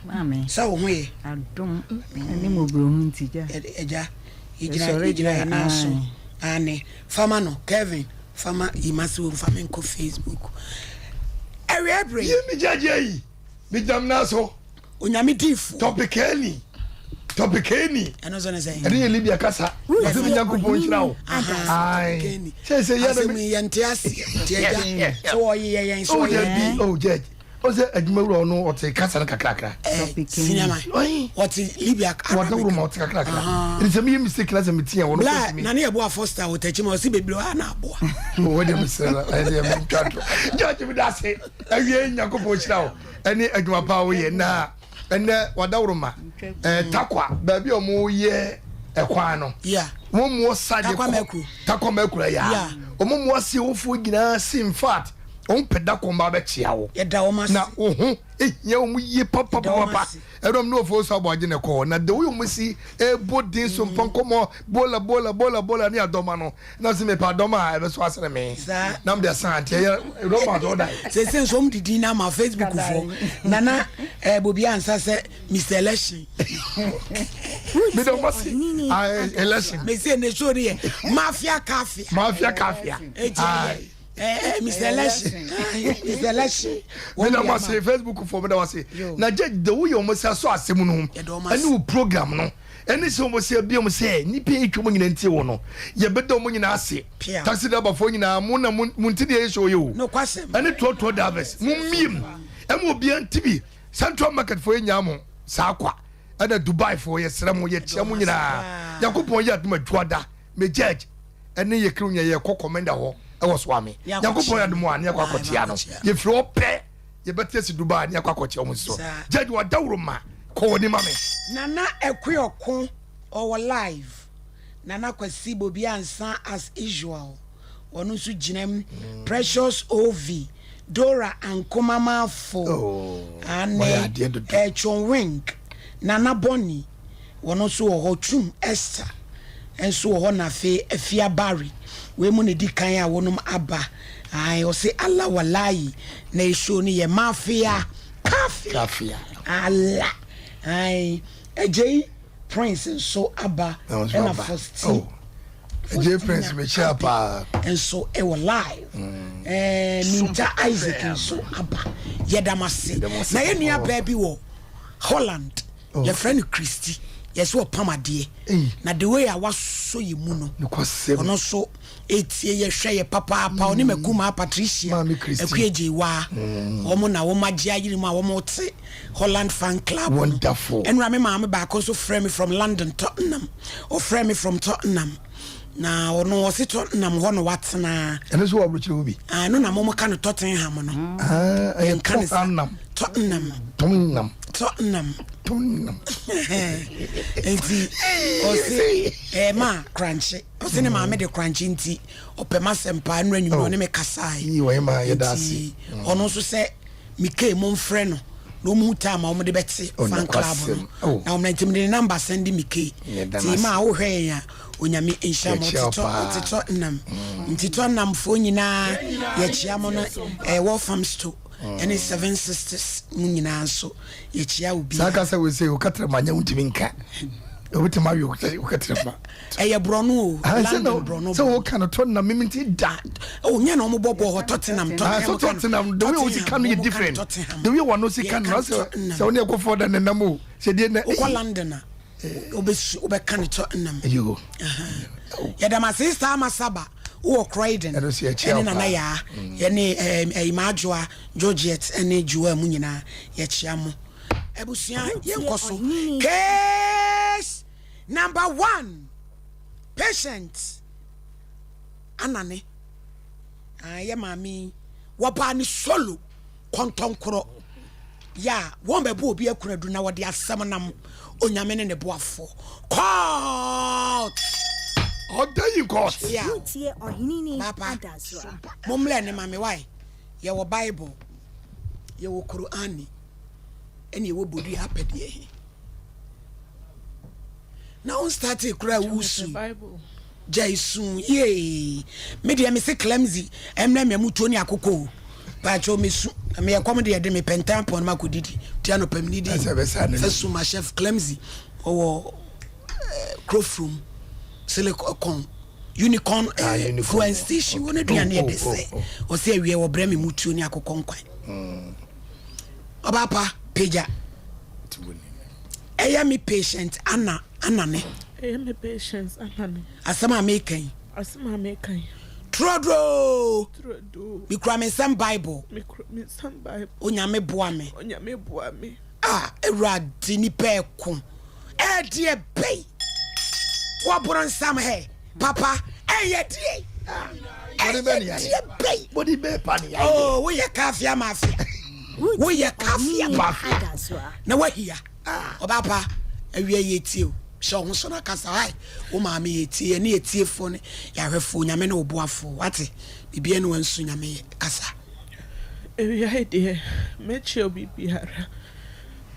Mame. So we Adom ani mo bro ntija. Eja. Ijira na so. Ane Fama no Kevin Fama Imasu Fama Nko Facebook. Erebre. Ye mi jaje yi. Mi jam na so. Onyame difu. Topic any. Eno zo na say. Eni ye Libya kasa. Ase mi Yakobon chira o. Ai. Say ya na mi yantiasi. Eja. So oye yen so oye. Oh judge. Ose adwumawuro no ote kasa na kakrakra. Cinema. What Libya what no room ote kakrakra. It is a me mistake na me tie wono me. Na na ebo Foster otachi ma osi beblo na abo. Oh we dem say I dem twato. Judge me da say awie Yakobon chira o. Eni adwumapa wo ye na ene wadawuro ma. Takwa ba bi omo ye ekwan no. Yeah. Mo mo sade takwa makura ya. Omo mo se ofo gina in fact on peda komba be chia wo na ohu ehia omu ye papa edom no fo so aboje ne ko na de wo omu si bodin Sompa Nkomo bola ni adoma no na se me pa adoma e be so asere me na mde sante ye roma do dai se so mdidi na ma Facebook fo nana bobi ansa se Mr Election me do masi election me se ne sori mafia kafia Mr. Election. When I was say Facebook for me, I was say, now judge the way you must have so as a new program, no. And this almost say, be almost say, Nippy coming in Tiono. You better money in Asi. Taxi double for you now, Mona Muntidia show you. No question. And it told to Davis, Mum, and will be on TV. Central Market for Yamo, Sakwa, and a Dubai for your Sramo yet Chamuna. Yakupo yet, my Twada, me judge, and then you croon your co-commander. Was wami Yakobon ya demo an yakwa kotia no ye fro pe ye betia si Dubai an yakwa kotia omo so judge wa dawro ma ko ni mame nana ekweokon or live nana kwasi bobi ansa as usual wonu su ginem Precious OV Dora Ankomama fo ane Echon Wink Nana Bonnie wonu su ho Tum Esther enso ho na fe afia Barry we mu ne di kan a wonum aba ai o se Allah wallahi na isho ni ye mafia kafia Allah ai ej Prince so aba na first ej Prince me chapa enso e wo live Ninja Isaac so aba yedamase na ye nua baby wo Holland your friend Christy yes wo pamade na the way I was so you muno ono so etie ye hwe ye papa oni makuma Patricia ekweje wa omo na wo magye ayiri mu a wo mote Holland fan club wonderful and rame mama ba ko so frame me from London Tottenham or frame me from Tottenham na ono wo se Tottenham ho no watena ene so wo bruchire obi no na momo ka no Tottenham no I can Tottenham enti o se ma crunchy o se ne ma me de crunchy nti o pe masempa no anwum no me kasai yi we ma ye dasi ono so se mike mo mfre no mu time o mo de beti fan club no na o mnantim de number send mike ti ma wo hwe ya onyame insha mo Tottenham nti Tottenham fo nyina ye chia mo no wo farm store any Seven Sisters munyina so ye chia obi saka say we say o katra manya untimi nka obitima wi o katra ma eye brono brono so o kan Tottenham mimiti da o nya na o bobo Tottenham Tottenham the way o see can be different the way one no see can no say o ne go for the namo say dey na o London obe kan Tottenham yo ya da ma sister Amasaba o Croydon ene na ya ene Imajua Georgette ene Jua mu nyina ya chiamo ebusia ye nkoso case number 1 patient anane ye mami woba ni solo kontonkoro ya won be bo obi akunadu na wode asem nam onyame ne boafo court you got yeah momle ne mame why ye wo Bible ye wo Qur'ani ene ye wo bodu apede na on start kura wusu Bible Jaisun ye me de me se clumsy emna me mutuo ni akoko pa cho me su me kom de me pentampo na makodidi Tiano Pemnidi, Fesuma Chef Clemsy, or Crowfroom, Silicon, Unicorn, Fluent Station, won't be near this say, or say we are Bremi Mutunia Conquai. Obapa, Peja. I am a patient, Anna, Anna. I am a patient, Anna. Asama making. Asama making. Trodro. Me cry me some Bible. Me some Bible. Onyame boame. Onyame boame. Ah, eradi ni pe kun. Die bay. Wa boron sam he. Papa, ye die. Body belly. Bay. Body be pani. Oh, we ye kafia mafia. We ye kafia mafia. Na we here. Obapa, ewie ye tie. So ho so na kasa ai wo ma me etie ne etie fo ne ya hwefo nyame na obuafo wate bibia ne wansu nyame kasa ewi haide mechi obi biara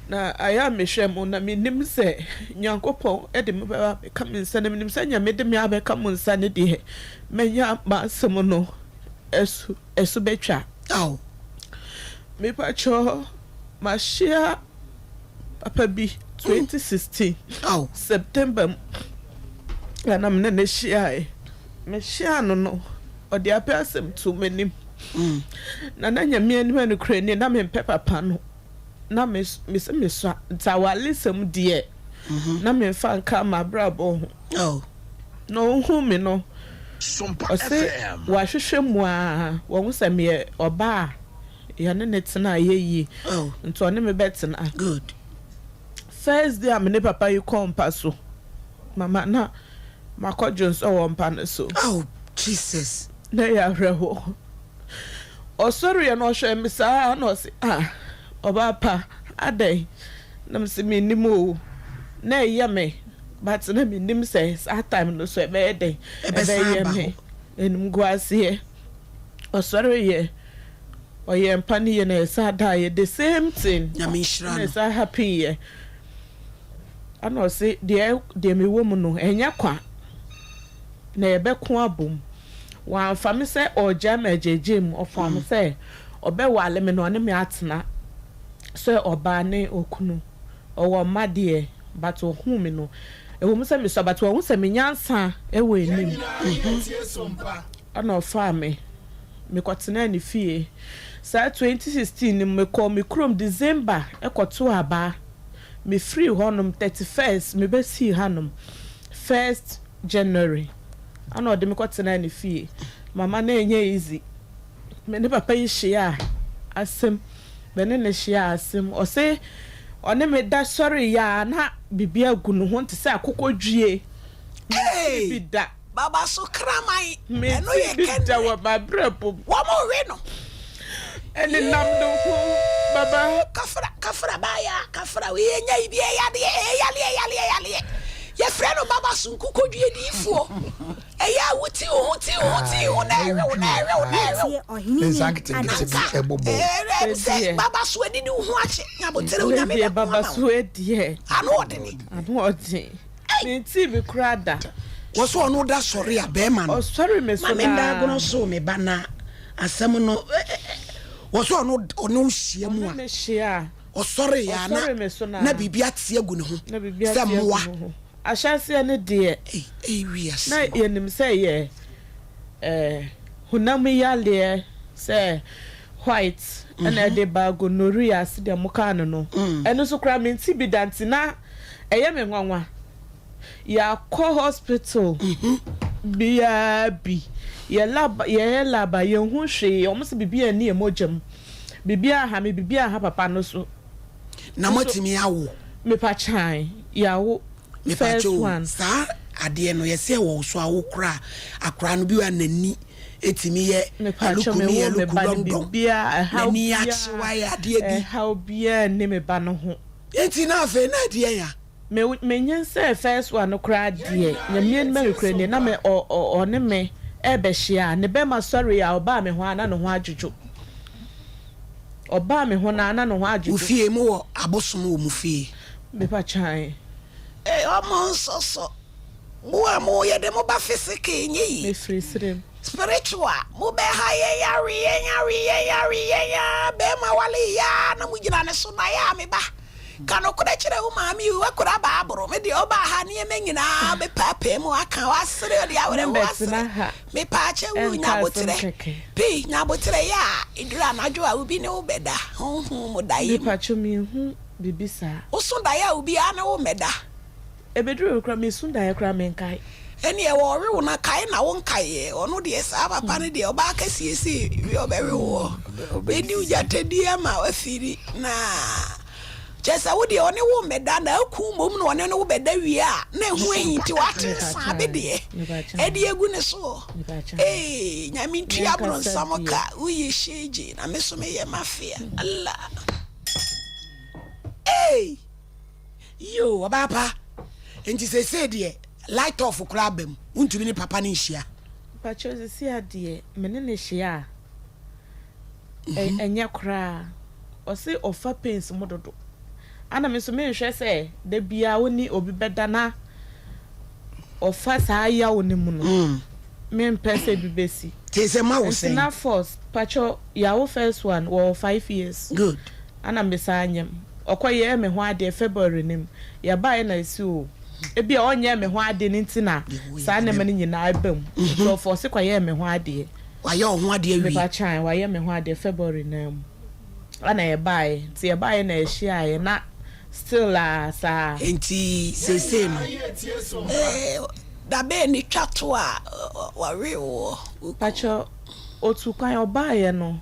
na aya mehwe mo na menim se nyankopon e de me ba ka me nsa ne menim se nyame de me abeka mo nsa ne de menya ma asem no esu betwa aw me pa cho ma share papa bi 2016 September na me na share me share no o de apesem to menim na nyame anim no krani na me papa no na me so tawalisem de na me fa nka ma brabo no hu me no Sompa FM wa hwehwe mu a wo hu se me oba ya ne netina yeyi nto ne me betina good first day am ne papa you come paso mama na mako jones o mpa so oh Jesus na ya hweho o sorry no hwe me sa na o se oba pa adai na me se me nimu na ya me but na me nim say that time no so e be dey e be ye me enum guase o sorry ye o ye mpa ni ye na sa die the same thing na me shira no sa happy ye ano se de me wo mu no enya kwa na ye be ko abom wa fami se o jam ejejem o fami se obe wale me no ne me atena so oba ne okunu o wo made but o hu me no e wo mu se me so but wo hu se me nyansa e wo enim ano fami me kwatena ni fie sa 2016 me ko me krom December e kwoto aba me free honum 31st me be see hanum 1st January ana ode me kwatena ni fie mama na enye easy me ne papa yi hia asem me ne hia asem o se one me da sorry ya na bibia gunu ho ntse akokodwie hey bida baba so kramai eno ye kenda wa mabrebo wa mo we no eni namdo ho baba kafra baya kafra we nya ibi yale ye freno baba sun kukodwie difuo eya wuti o na ewe exactly ebobo baba so edidi ho ache nya botere o nya me baba so edie anu odi me ti bi krada wo so onu da sorry abe man o sorry me so na me nda gono so me bana asem no wo so onu hia mu a me hia o sorry ya na bibia tie gu ne ho se moa ashase ne de wias na yenim say ye hunam yale say white and de bago noria se de mokano no eno so kra me nti bidanti na eye me nwanwa ya ko hospital bia bi ye laba ye hu hwe o mo se bibia ni emojam bibia ha me bibia ha papa no so na motimi awo me pa chan yawo me pa cho sa ade no ye se wo so awo kra akra no bi wa nani etimi ye alukumi ye lukulondo bibia how ni achiwa ya ade bi how bia ne me ba no ho enti na afa na ade ya me nyen say first one no kra ade nyamien me kra ne na me o ne me e be hia ne be ma sorry ya oba me ho ana no ho adwudwo oba me ho na ana no ho adwudwo ufie mu wo abosom wo mu fie me pa chan omo nsoso mo ye de mo ba fisike nyi me free srem spiritual mo be ha ye ya be ma wale ya na mu gina ne so na ya me ba kano koda kire wo ma mi wa koda ba abro me de oba ha ne me nyina be papa mu aka wa sere de awre wo asere me pa che wu nya botre bi nya botre ya idura na jo a ubi ne wo beda hu mo dai me pa che mi hu bibisa wo so da ya ubi ana wo meda ebedru kra me sun da ya kra me nkai eni e wo re wo na kai na wo nkai ono de sa papa ne de oba ka siesi wi obere wo eni ujatedi ama wafiri na Jesa wodi one wo meda na aku mom no one no wo beda wi a na hu ehinti wate sa bede e de egu ne so nyame ntua bro nsamoka uyi sheje na meso me ye mafia Allah yo abapa enti se de light off krabem untumi ni papa ni hia pa chose si ade me ne hia enye kra o se ofa pens mododo ana me so me hwe se da bia woni obi beda na ofa sa ya woni mu no me mpese bibesi te se ma wo se na force pacho ya wo first one wo 5 years good ana me sa anyam okoye me ho ade February nim ya bae na esi o ebi onye me ho ade ntina sa na me nyina abam so force kwaye me ho ade wa ye ho ade awi me pa chan wa ye me ho ade February nam ana ye bae ti ye bae na ehia ye na still sa enti se no da be ni twato a wa re wo pacho otu kwan obae no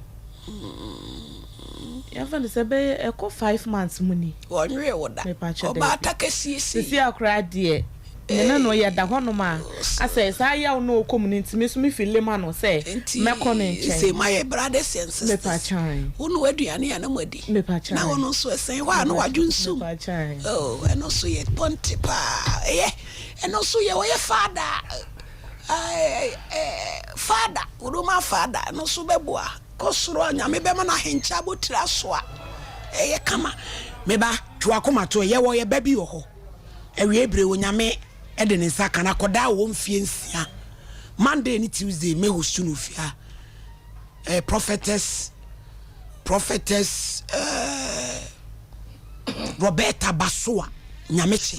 ya fa se be e ko 5 months muni won re wo da oba takasi si akra de nena no ya da hono ma asa sa ya no community me so me feel ma no say me ko ne nche say my brothers and sisters me pa chan unu aduane ya na madi me pa chan na wono so sen wa no wadwunsu me pa chan eno so ye ponte pa eno so ye wo ye father father uruma father no so beboa kosoro nyame be ma na hencha botira so a kama me ba to akoma to ye wo ye ba bi wo ho ewe ebre wo nyame e de ne saka na koda wo mfie nsia Monday ni Tuesday me hostu no fia prophetess Roberta Basoa nyameche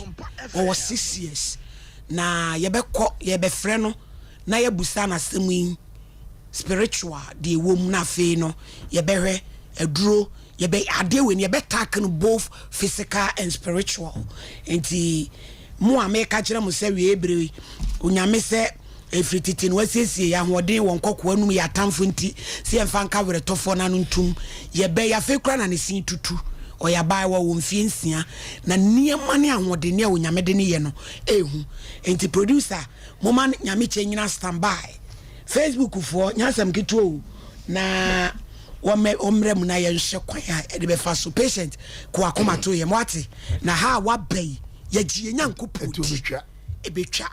wo 6 years na ye be frɛ no na ye busa na semu spiritual de wom na fe no ye behwe aduro ye be ade we ye be tackle both physical and spiritual enti mo ameka kire mo se we ebre onyame se efrititi no asiesie ya hoden won kokko anum ya tamfo nti se emfa nka were tofo na no ntum ye be ya fe kra na ne sin tutu o ya bai wo mfie nsia na niema ne ahoden ne onyame de ne ye no ehu enti producer mo man nyame che nyina standby Facebook for nyasam kituo na omre mu na ye nhye kwan a de be fa so patient ko akoma to ye moate na ha wa bai ye gie nyankopoti ebetwa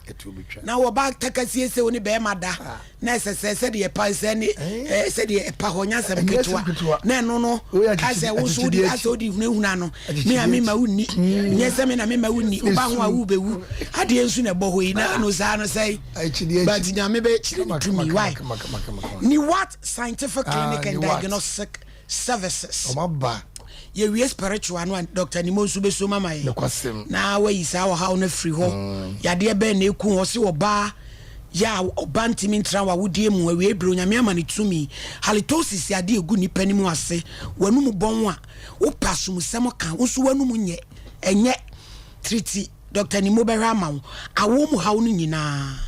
na wo ba takasi ese woni be mada na se de pa se ni se de pa ho nyasam kituo na no no ase wo so di asodi hunahuna no me ami ma wuni nyese me na me ma wuni oba ho a wo bewu ade ensu na bo hoyi na no sa no sei but nyame be chiri to me why ni what scientific clinic and diagnostic services omaba ye we spiritual no Dr. Nimosu be so mama ye na wa yisa wo ha no free ho ya de be na eku ho se oba ya oba ntimi ntra wa wodie mu we ebro nyame ama ne tumi halitosis ya de egu nipa ni mu ase wanum bon a wo pasum sem ka wo so wanum nye enye treaty Dr. Nimo be rama awo mu ha wo nyina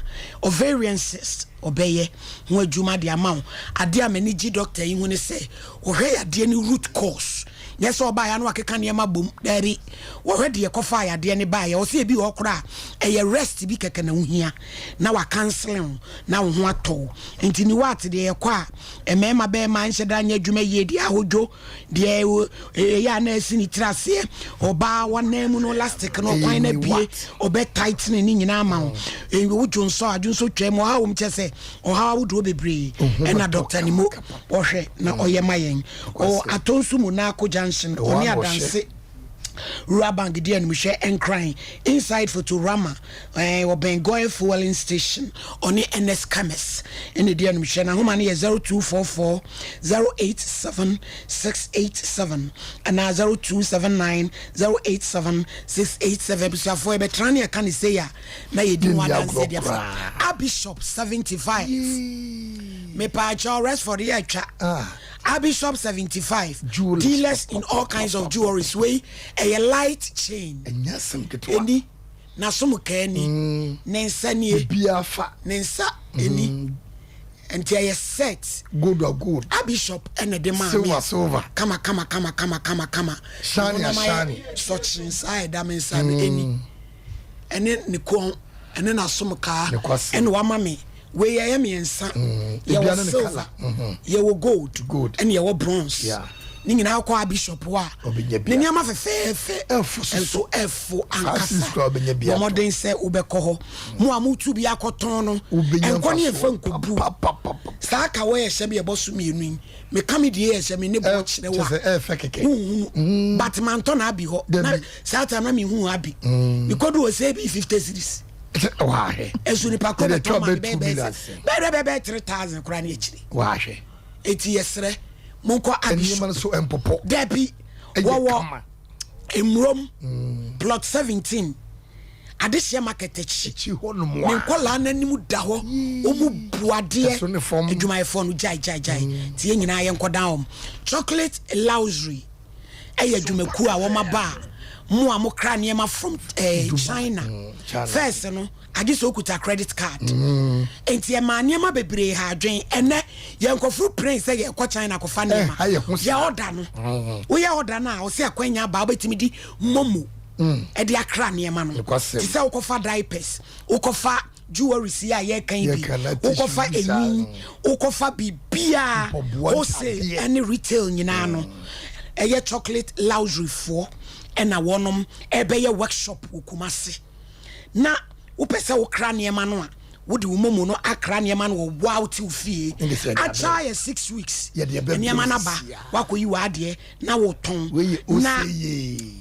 ovarian cyst obeye ho adwuma de ama ade amani gi doctor yi hu ne se wo hwe ya de ni root cause yes oba ya no akeka ne ma bom dari wo hwe de kofa ya de ne ba ya wo se bi wo kora e rest bi keke na huhia na wa canceling na wo ho ato enti ni wat de kwa emema be ma nhyɛ da nya adwuma ye di ahojo de ya na asini trase oba wona mu no elastic no kwan na bie obe tight ne nyina ma wo wo jonso adwonso twem ha wo mchese o ha wo do bebre na Dr. Nimo wo hwe na oyema yen o atonsu mu na ko junction oni adanse Rabank dear and Michelle and crying inside Futurama or Bengoy fueling station on the NS Camus in the dear Michelle and Humani 0244 087 687 and now 0279 087 687 because for Betrania can say ya may do one and say a Bishop 75 me patch all rest for the a Bishop 75 dealers in all kinds of jewelries way a light chain and yes some get any na some kani nensa nie biafa nensa any and they set good or good a Bishop and the man silver kama shiny such inside that means any and then Nikon and then some car and one mommy where I am in sun, you were silver, you were gold, and you were bronze. Yeah, Ning now Bishop wa. Ninyama fair, so F and Cassa. Modern say Ubecoho, Muamutu be a cotono, and Connie Funk Saka way shall be a boss me ring. Me come here, shall be never watch the one. But Manton Abbey, Satan, I mean, who Abbey. You could do a save 50 cities. Why? As soon as baby 3,000 crown each. Why? 8 years, Monko and so empopo. Debbie, Wawa, in Rome, plot 17. Adesha market techi nkola nanimu daho omu buade edwuma phone jai tie nyina ye nkodan chocolate luxury eye adwumaku a wo maba mo amokra niema from China first no agiso okuta credit card enti e ma niema bebre ha adwen ene ye nkofru prince ye ko China ko fa niema ya order no wo ya order na wo se akwanya ba obetimi di momo e de akra niema no ti se ukofa diapers ukofa jewelry si a ye kan bi ukofa eni ukofa bibia o se any retail nyina no eye chocolate luxury for ena wonom ebe ye workshop ukumase na upese wo kra niema no a wodi wo momo no akra niema no wo out ufie a try 6 weeks niema na ba wakoyi wa ade na wo ton na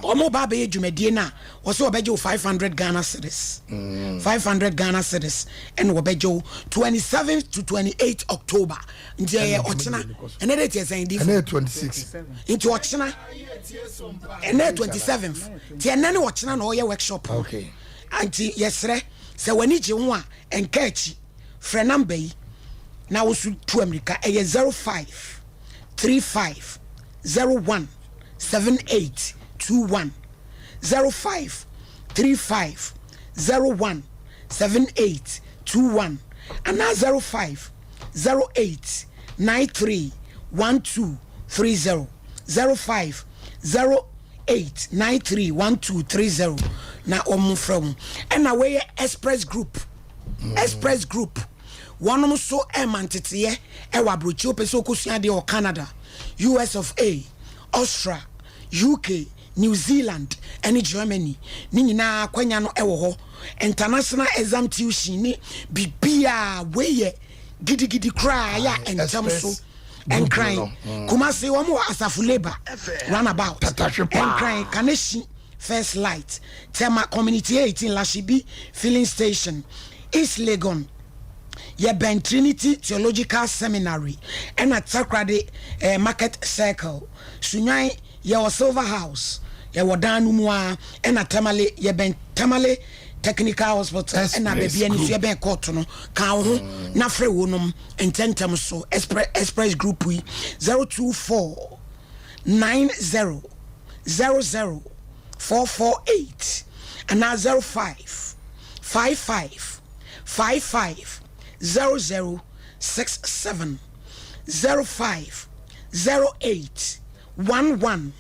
omo ba be dwumadie na wo se obeje 500 Ghana cedis 500 Ghana cedis and wo beje 27th to 28th October nje ochina and it is saying 26 into ochina and 27th ti enane ochina na oye workshop okay anti yesre se wani je ho a enka achi frɛ number yi na wo su to America 05 35 01 7821 05 35 01 7821 and now 05 08 93 1230 05 08 93 1230 na from and away express group one so mantete e wa brochi opese okosua de o Canada US of A Austria UK New Zealand and Germany ni nyina kwanya no ewo ho international exam tuition ni bibia weye gidigidi cry ya entam so and crying Kumasi womo asafu labor runabout and crying Kaneshi First Light Tema Community 18 Lashibi Filling Station East Legon Ben Trinity Theological Seminary and at Sakrade Market Circle Sunyai Yawa Silver House Yawa Danumwa and at Tamale Ben Tamale Technical Hospital and a baby and you ben cotton cow na free wonum and 10 times so express group we 024 90 00 448 and now 05 55 55 0067 05 08 11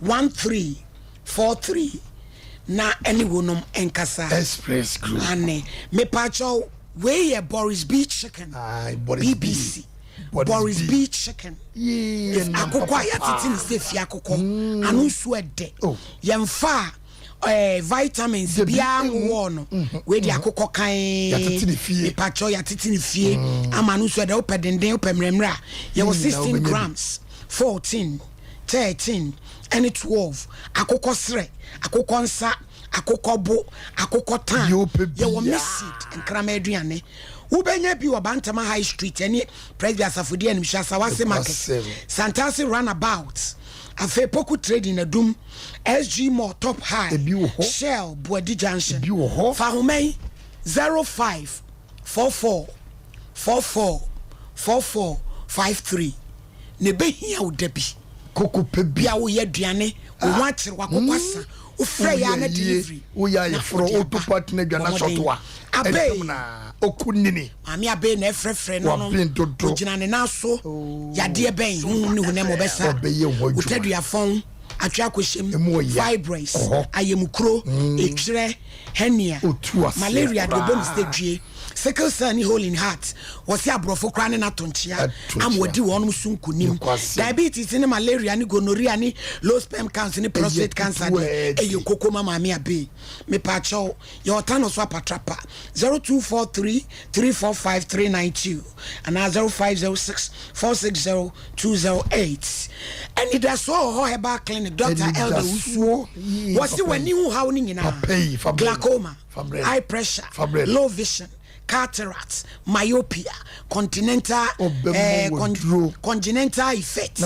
13 43 na any wonum enkasa express group ane me pacho we Boris B chicken BBC Boris B chicken akoko ya titi ni se fi akoko anu so ede yemfa vitamins bia wo no we di akoko kan ya titi ni fie ama anu so ede opedenden opemremra ye 16 grams 14 13 ɛne 12 akokɔ srɛ akokɔ nsa akokɔ bo akokɔ tan yɛwɔ meat nkrama aduane wobɛnya bi wɔ Bantama High Street ɛne Presby Asafodi animhwɛ Asawase Market Santasi Runabout afei Poku Trading Adum SG Mall Top High Shell Buadi Junction Fahomei 05 44 44 44 53 ne behia wo dabi koko pebia wo yɛ aduane wo wakyere wakokwasa wo fra ya na delivery wo ya ye fro autopart na dwana shotwa abe na okunini mami abe na efrefre no no ogina ne na so yade ben hu ne hu ne mo besa wo tadua fon atwa kwhyem fibroids ayemukro etwere hernia malaria do bonus tedue sickle cell ni hole in heart wasi abrofo kra ne na tonchia amwodi wonum sunkunim diabetes ni malaria ni gonorrhea ni low sperm count ni prostate cancer eyo kokoma mami abe me pacho your tano so apatrapa 0243 345 392 and 0506 460 208 and it is so herbal clinic Dr. Elder Usuo wasi wani hu hawo ni nyina glaucoma high pressure low vision cataracts, myopia, congenital effects.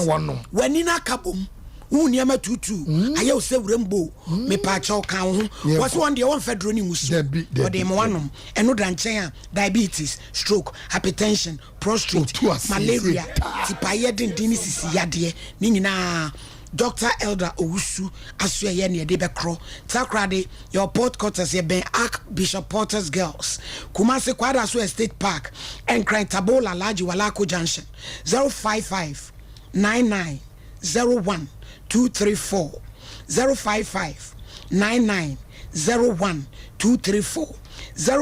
When in a kabum, Uniama tutu, I will say rainbow, me pacho can was one the one federal news, or the moanum, and no danchea, diabetes, stroke, hypertension, prostate, malaria, tipayedin dinis yadie, nina. Dr. Elder Owusu asua ye ne de bekro takrade your port quarters ye ben Archbishop Porter's Girls Kumasi Kwada so Estate Park and Tabola Laji Walako Junction 055 99 01 234 055 99 01 234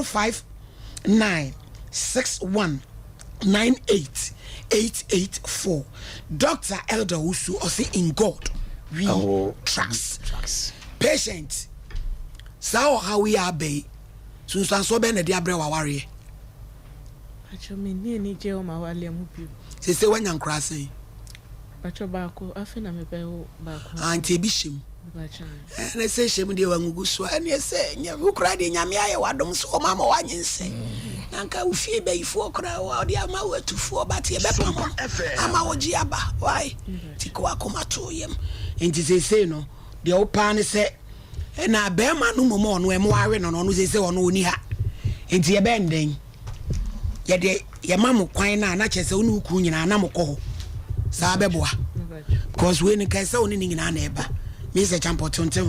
059 61 98 884 Dr. Elder Usu or say in God we trust. Patient sao how we are bay so so be na dia bre wa ware acho me ni je o ma wale mu bi se when yan krase acho ba ko afi na me be ba ko anti bi shem na se shem de wangugu so ani se nya ukra de nyame aye wadom so mama wanyense nanka ufie be ifo okra wa de ama watufo but ye be pam ama woji aba why tiko akoma to yem enti se no de opa ne se na be ma no momo no emo awe no no se ono oni ha enti ye be nden ye de ye mamu kwan na chese onu ukru nyina na mokọ sa beboa because we ni kai se oni nyina na eba Mr. Champotonte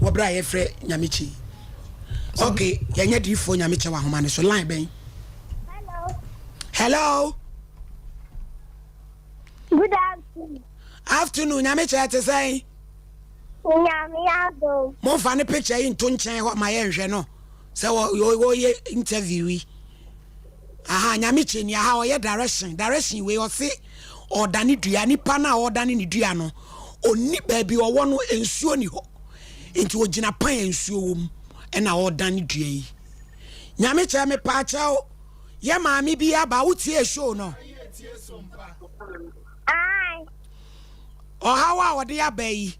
wo bra ye frɛ nyamichi okay yanya difo nyamichi wa homa ne so line ben hello good afternoon nyamichi ate say nyami ado mo fa ne picture yi nto nchen ho ma ye nhwɛ no sɛ wo ye interview yi aha nyamichi ni aha wo ye direction we o se odani dua nipa na odani ni dua no oni baabi owo no ensuo ni ho enti ogina pan ensuo wom na odan dua yi nyame che me pa chao ye maami bi aba utie show no ai o hawa ode aba yi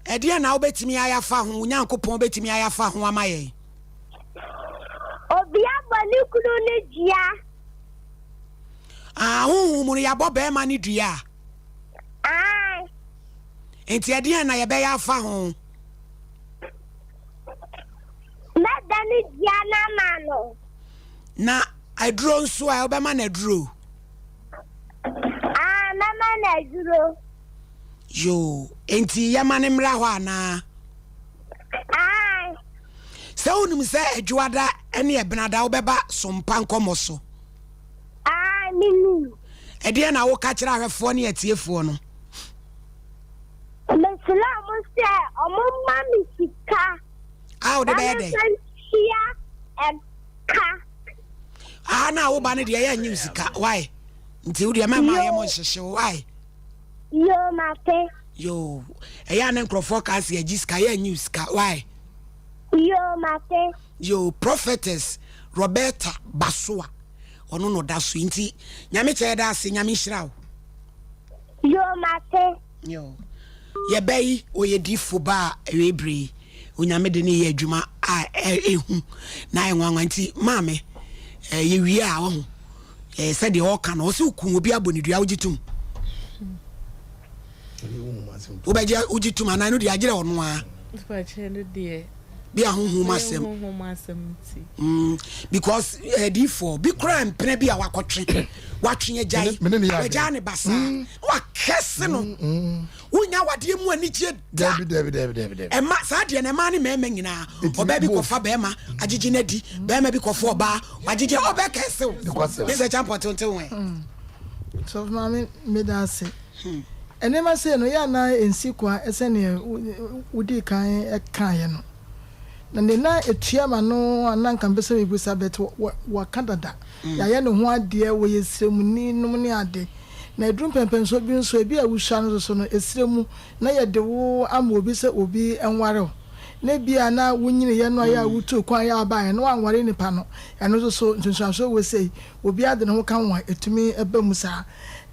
ede na obetimi ayafa ho nyankopon obetimi ayafa ho amaye obi abani kunu ni dia hu mu ya bo be ma ni dua ai enti ade na ye be ya fa ho medani dia na mano na aduro nso a obema na aduro mama na aduro yo enti yama ne mra ho ana ai se unum se adwada ene ebenada obeba Sompa Nkomo so minu ede na wo ka kira ahwefo ne atiefo no Islam se omumma misika de be de na wo ba ne de ya nyi sika why nti wo de mama ye mo hyehye why yo mate yo eya na nkrofo ka se agiska ya nyi sika why yo mate yo prophetess Roberta Basoa ono no da so nti nyame che da se nyame hyira wo yo mate yo ye bay oye difo ba ebre onyame de ne ye adwuma a ehu na enwanwanti maame ye wi a wo said the all can also kun obi aboni dua ujitum obeja ujitum ana no de agire ono a bia honhom masem because therefore be crime pene bia wakotwe watwe agai agai ne basa wa kese no unya wade mu ani gye David ma sa de ne ma ne mema nyina oba bi kofa be ma agige na di be ma bi kofo oba agige oba kese this a champion tonte wen so mama me da se enema se no ya na ensikwa ese ne udi kan e kan ye no na ne na etuama no ananka mbese bebusa bet wa kadada ya ye no ho ade wo yesremuni num ne ade na edrum pempen so bi nso ebi awusha no so no esremu na ye de wo ama obi se obi enware na bia na wunyine ye no ya wutu kwan ya ba ye no anware nipa no ya no so nsunsuaso we sei obi ade no kan wa etumi eba musa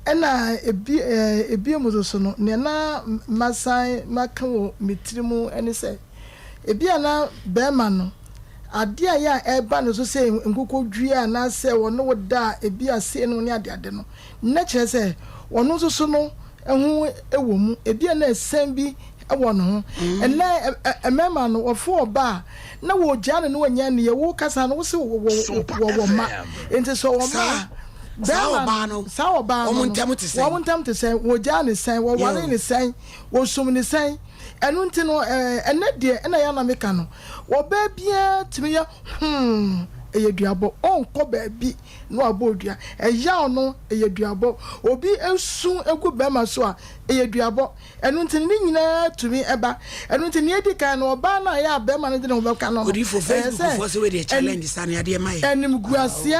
ena ebi mu so no ne na masan maka wo mitirimu ene se ebi ana bema no ade a ya eba no so se nkoko dua na se wono woda ebi ase no ne ade no na kire se wono so no ehu ewo mu ebi na esen bi ewo no ho ena emema no ofo oba na wo gya no wanya ne ye wo kasa no wo se wo ma enti so wo ma Sao ba no omuntam te say wo gya ne sen wo ware ne sen wo sum ne sen enu nti no ene de na ya na meka no wo ba bia timi ya eyeduabo onko ba bi no abodua eya no eyeduabo obi esu egu bema so a eyeduabo enu nti ni nyina tumi eba enu nti ni edika no oba na ya bema no de no beka no odi for Facebook for so we dey challenge sane ade mai enim guase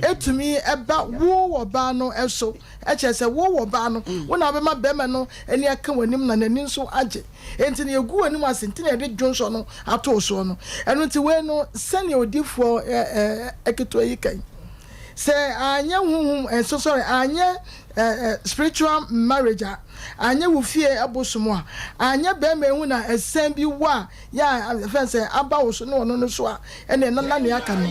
etumi eba wo oba no eso echese wo oba no wona be ma bema no eni aka wanim na nani nso age enti ne egu wanim asenti na de dwonso no ato so no enu nti we no sane odifo eketo yi kan say anya huhum so sorry anya spiritual marriage anya wo fie abosomo a anya be ma hu na esen bi wa ya fence aba wo so no no so a ene na ne aka no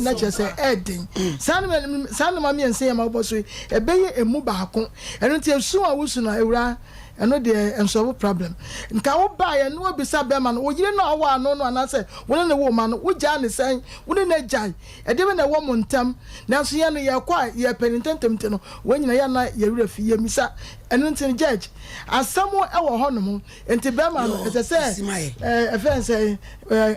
na che say edin sanu ma mi ense ya ma oboso ebeye emu baako eno ti esu a wo su na ewura eno de enso problem nka wo ba ye no obisa be ma no wo yire no awa no no anase wo ne wo ma no wo ja ne sen wo ne na jai e de be na wo montam na so ye no ye kwa ye penitentem te no wo nyina ya na ye wura fi ye misa eno ntin judge asamo e wo ho no mo enti be ma no ese se efense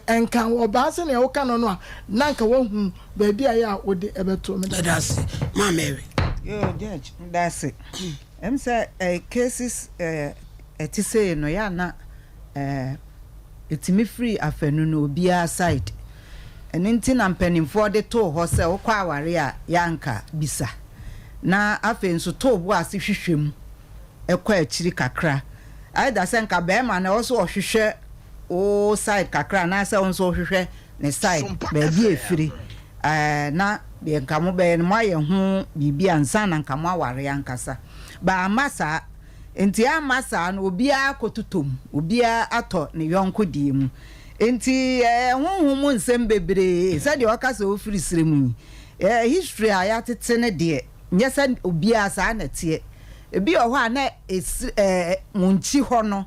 enka wo ba se ne wo ka no no a na nka wo hu ba bia ya wo de ebeto me that's ma Mary yo judge that's it say cases eti say no ya na etimi free afenu no bia side eninti na mpanimfo de to ho se wo kwa aware a yanka bisa na afenso to bo ase hwehwem ekwa akiri kakra aida se nka be ma na wo so hwehwe o side kakra na se won so hwehwe ne side be bi efiri na be nka mo be no maye ho bibia ansa na nka mo aware yankasa ba masa enti amasa no obia kotutom obia ato ne yonko die mu enti honhom nsem bebre se de wakasa ofiri siremu history aya tete ne de nyesa obia sa na tie ebi oho ana munchi ho no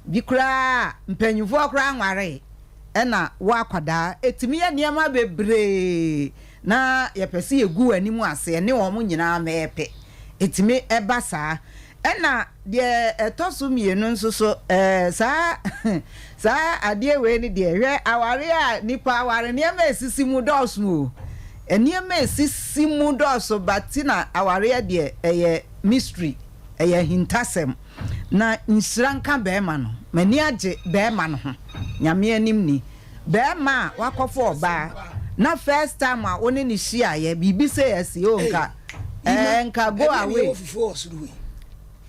bi kura mpanyufo kura anware na wa kwada etimi ya niam bebre na yepese egu animu ase ne wo mu nyina mepe etimi eba saa ena de etosu mienu nso so saa ade we ni de hwe aware a nipa aware ne ma esisi mu dosu eni ma esisi mu dosu batina aware de eye mystery eye hintasem na nsranka be ma no mani age be ma no ho nyame anim ni be ma wakofo oba na first time a oni ni hia ye bibi say esi o nka enka go away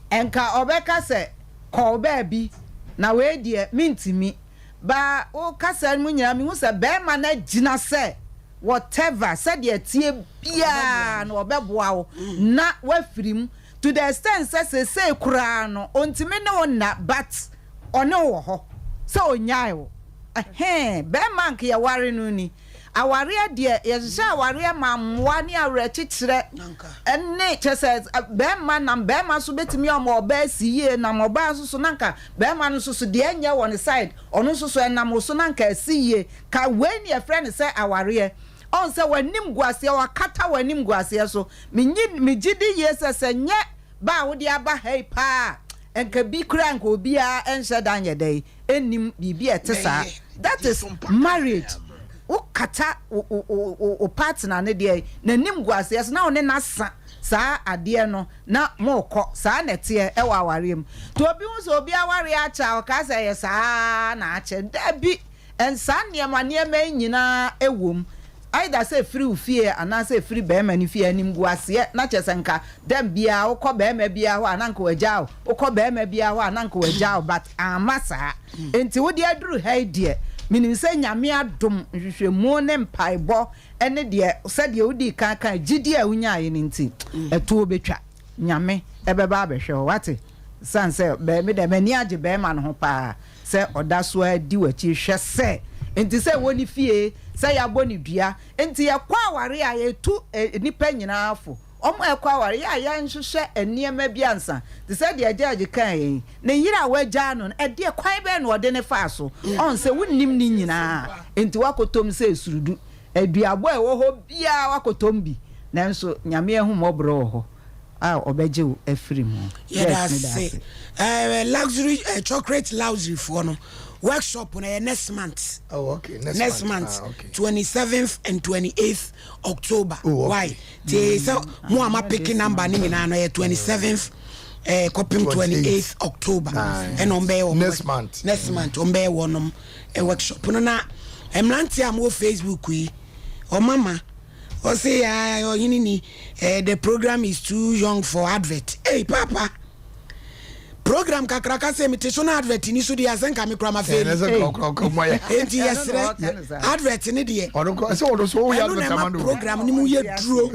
enka obeka se ko ba bi na we die mintimi ba o kasa mu nyina mi hu se be ma na gina se whatever said ye tie bia na obeboa wo na wafirim to the extent say kura no ontime ne wona but one wo ho se onyae wo be man ke ya ware no ni aware de ye hye aware ma mwa ni awre chichire enne chese be man na be man so betimi omo oba siye na mo ba so nanka be man so so de anya won side ono so so na mo so nanka siye ka when your friend say aware on say wanim guase wakata wanim guase so me gidi yesese nye ba wo de aba hey pa enka bi kura nka obi a enhye danye dey enim bibi etesa that is marriage o kata o partner ne dey na nim guase so na one na sa ade no na moko sa nete e wa awarem to obi hu so obi aware acha o ka say sa na ache da bi ensa niema nyina ewom either say free fear and I say free be man fear anim guase na chesenka dem bia ukọ be ma bia ho ananka wagyaw ukọ be ma bia ho ananka wagyaw but amasa enti wo de aduru hai de minim say nyame adom hwehwemu ne mpaibo ene de se de odi kan gidi a unya ye nti eto obetwa nyame ebeba abehwe wate san say be me de mani age be ma no ho pa se odaso adi wachi hwe se enti se woni fie se ya boni dua enti ya kwa aware a ye tu nipa nyina afo omo e kwa aware ya nhwehwe eniema biansa te se de ajaje kan ne yira wagya no e de kwan be no de ne fa so on se wonnim ni nyina enti wakotom se surudu aduabo e wo ho bia wakotom bi nanso nyame ehu mobro ho obeje afiri mu yes luxury chocolate luxury for no workshop on next month. Oh, okay. Next month. Okay. 27th and 28th October. Oh, okay. Why? So, mo ama picking number ni na 27th, copying 28th October. And on be next month. Next month on be one a workshop. No na, emlanti am Facebook we. Oh mama. O say the program is too young for advert. Hey papa. Program kakraka se imitation advert ni so dia senka me krama fe enti yesre advert ni de se odo so ya advert amando program ni mu ye duro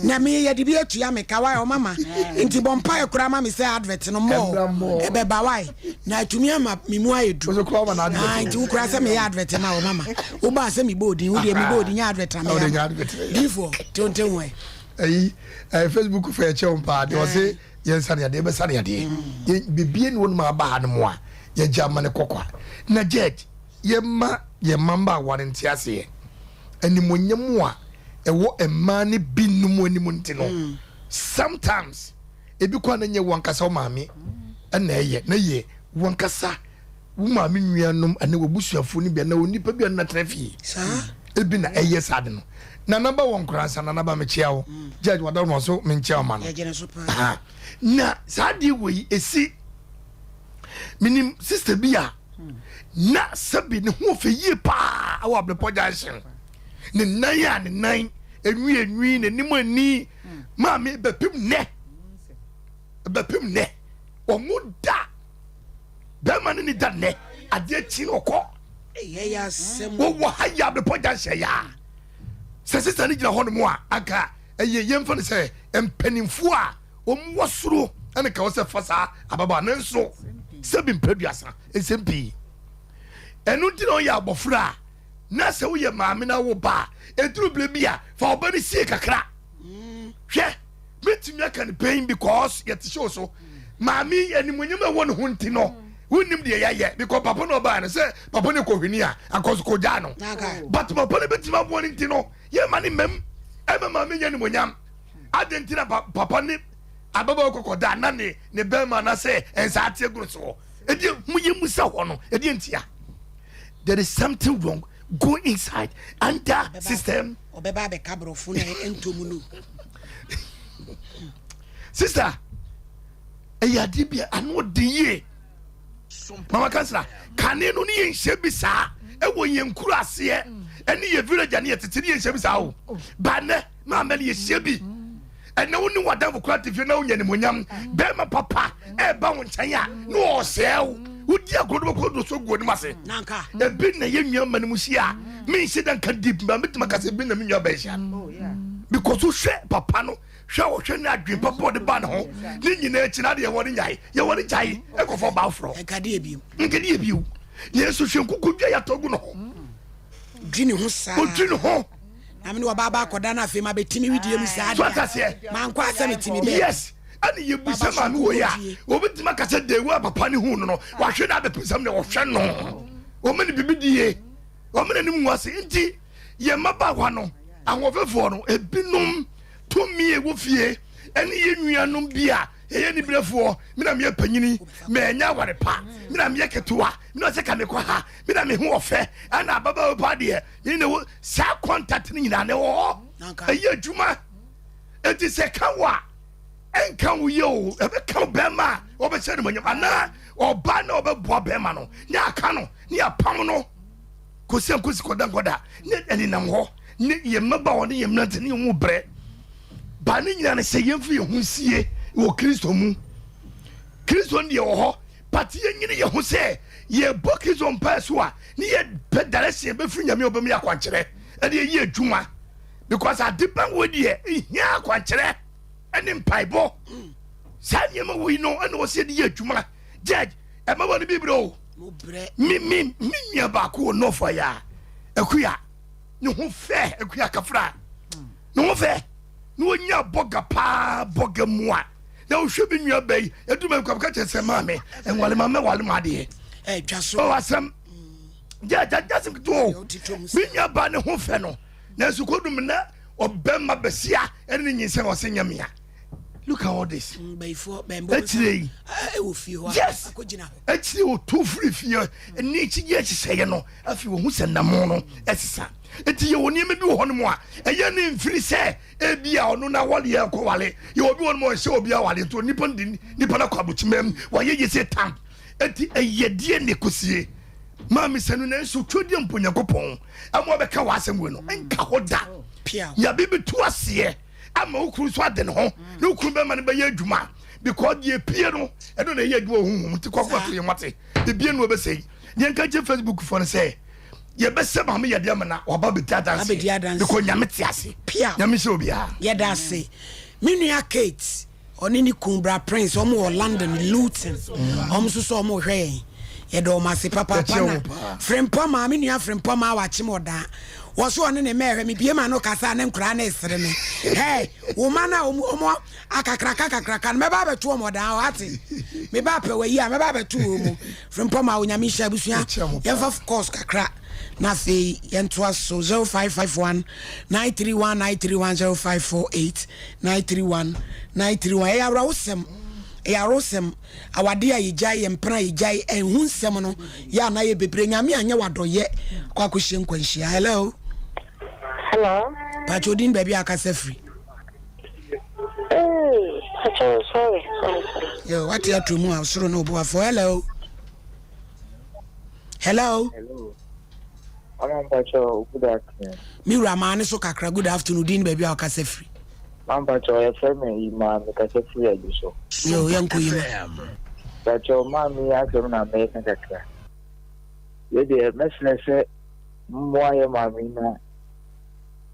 na me ye de bi atua me ka wa o mama enti bompa e krama me se advert no mo e be ba wai na atumi ama me mu aye duro so krama na advert enti ukra se me advert na o mama wo ba se me bodi wo de me bodi nya advert na me before tonte we Facebook for chompa de o se yensane ade be sane ade bibie no ma ba no mo a ye jama ne kokwa na jet ye mamba warranty ase animonyam a ewo emma ne binum animu ntino sometimes ebi kwa na nye wankasa o maame na eye na ye wankasa wo maame nuanom ane wobusuafo ni bia na onipa bia na trafi sa ebi na eye sade no na number 1 kransa na number me chiawo judge wada no so me chiawo ma no na sadi we esi minim sister bia na sabi ne ho fe yie pa awa ble junction ne nan enwi ne nimani ma me bepim ne o muda be man ni da ne ade chi okọ ya sem wo haya ble junction ya se sister ni gina ho no mo aka eye yemfa ne se empanimfu a omwosuro ene ka wose fasa ababa nanso sebi mpaduasa esempi enu ti no ya abofra na se wo ye maame na wo ba eduru blebia fa obani sie kakra hwe metimi aka ne pain because yet show so maame animonyam e won ho nti no wonim de yaye because papa no ba na se papa ne ko hwini a akoso ko ja no but papa ne betima bo nti no ye mani mem e maame nya animonyam adentina papa ne ababa kokoda na ne bema na say ensa atie guru so edi muye musa ho no edi entia there is something wrong go inside under system obeba be kabro fu na entomunu sister eyadi bia anu de ye mama kansla kane no ne yenhye bi saa ewo yenkuru ase ene ye village ne yetete ne yenhye bi saa o ba ne ma me ye hye bi ene woni wadan for creative na wonya ne monyam be ma papa e ba won chan ya no o sew wodi agodo ko so go ni mase nanka e bi na ye nwa mani mu hia me hye dan ka deep ma metima ka se bi na me nwa ba hia because you share papa no hwɛ na adwen papa de ba no ho ni nyina akina de yɛwɔ ne nyae yɛwɔ ne gyae ɛkɔfɔ ba afro nkade ebiem yesu hwɛ nkuku dwa yɛtɔ gu no ho dwine ho saa odwine ho na me oba ba koda na afei ma betimi widie mu saa de man kwa asem timi be yes ani ye busa ma no ya obitima kasa de wa papa ne hu no wahwe na bepesam ne wohwe no o mene bibidie o mene nim nwase nti ye maba kwa no ahofefo no ebinom to mie wo fie ene ye nuanom bia ye ni brefo me na me panyini me nya ware pa me na me ketewa me na se ka me kwa ha me na me hu ofe ana baba pa de ni ne wo sa contact ni nyina ne wo ayi adwuma enti se ka wa enka wo ye o ebe ka bema obe se ne manyam ana oba na obe boa bema no nya aka no ni apam no kosi koda ne eni nam ho ne ye maba wo ne ye mnante ne mu bre ba ne nyina ne se yemfi ye hu sie wo Kristo mu Kristo ndi wo ho but ye nyine ye hu se ye bokizo mpa so a ne ye pedale se be firi nyame obam ya kwankyere e de ye adwuma because adipan wo de hia kwankyere ene mpaibo sa nyema wo no ene wo se de ye adwuma judge e ma woni bibro mi nya ba ko no for ya akuya ne ho fe akuya kafra ne ho fe no nya boga pa boga mua na o hwe bi nua bai eduma kwa ka chese ma me enwale ma me wale ma de twaso o asem ja sim to bi nya ba ne ho fe no na su kodum na obemma besia ene ne nyinse o se nyamia look at all this before bembo actually wo fi ho akogina ho actually o to free fie ni chi ye chise no afi wo hu se namo no esisa eti ye woni me bi wo no mo a eye ne mfiri se e bia ono na wale ye ko wale ye obi won mo se obi a wale to nipa na kwabuchimem wa ye se tam eti eye die ne kosie ma mi senu na so twodi mponyankopon amo be ka wasem we no enka hoda ya bibi to ase ama ukuru so ade ne ho na ukuru be ma ne be ye adwuma because ye pie no e do na ye adwuma hu ti kwakwa to ye mate e bie no be sei ye nka je Facebook for ne say ye be se ma me ye de amana oba be dance because nyame ti ase nyame se obia ye da ase menua Kate oni ni Kumbra Prince omo London Luton omo so omo hwe ye do ma se papa na frempo ma menua frempo ma wa chi moda wo so one ne mehwe me bie ma no kasa ne nkura na esere me hey wo ma na omo akakraka me ba betu omo da o ati me ba pe we yi a me ba betu omo frempo ma onyame hia busua ye fa of course kakra na fe yentoa so 0551 931 931 0548 931 931 ya rosem awade ayijai empra ayijai enhu nsem no ya na ye bebre nyame anya wadoye kwa kohye nkwanhia hello pachodin baby akasa free sorry yo what you to mu asoro no bo afo hello Pacho, good afternoon. Mira man so kakra good afternoon din baby akasa free Pacho, your family man akasa free ajuso. Yo yanko yima Pacho mami aso na American kakra. Ye de mesne se mwa ye mami na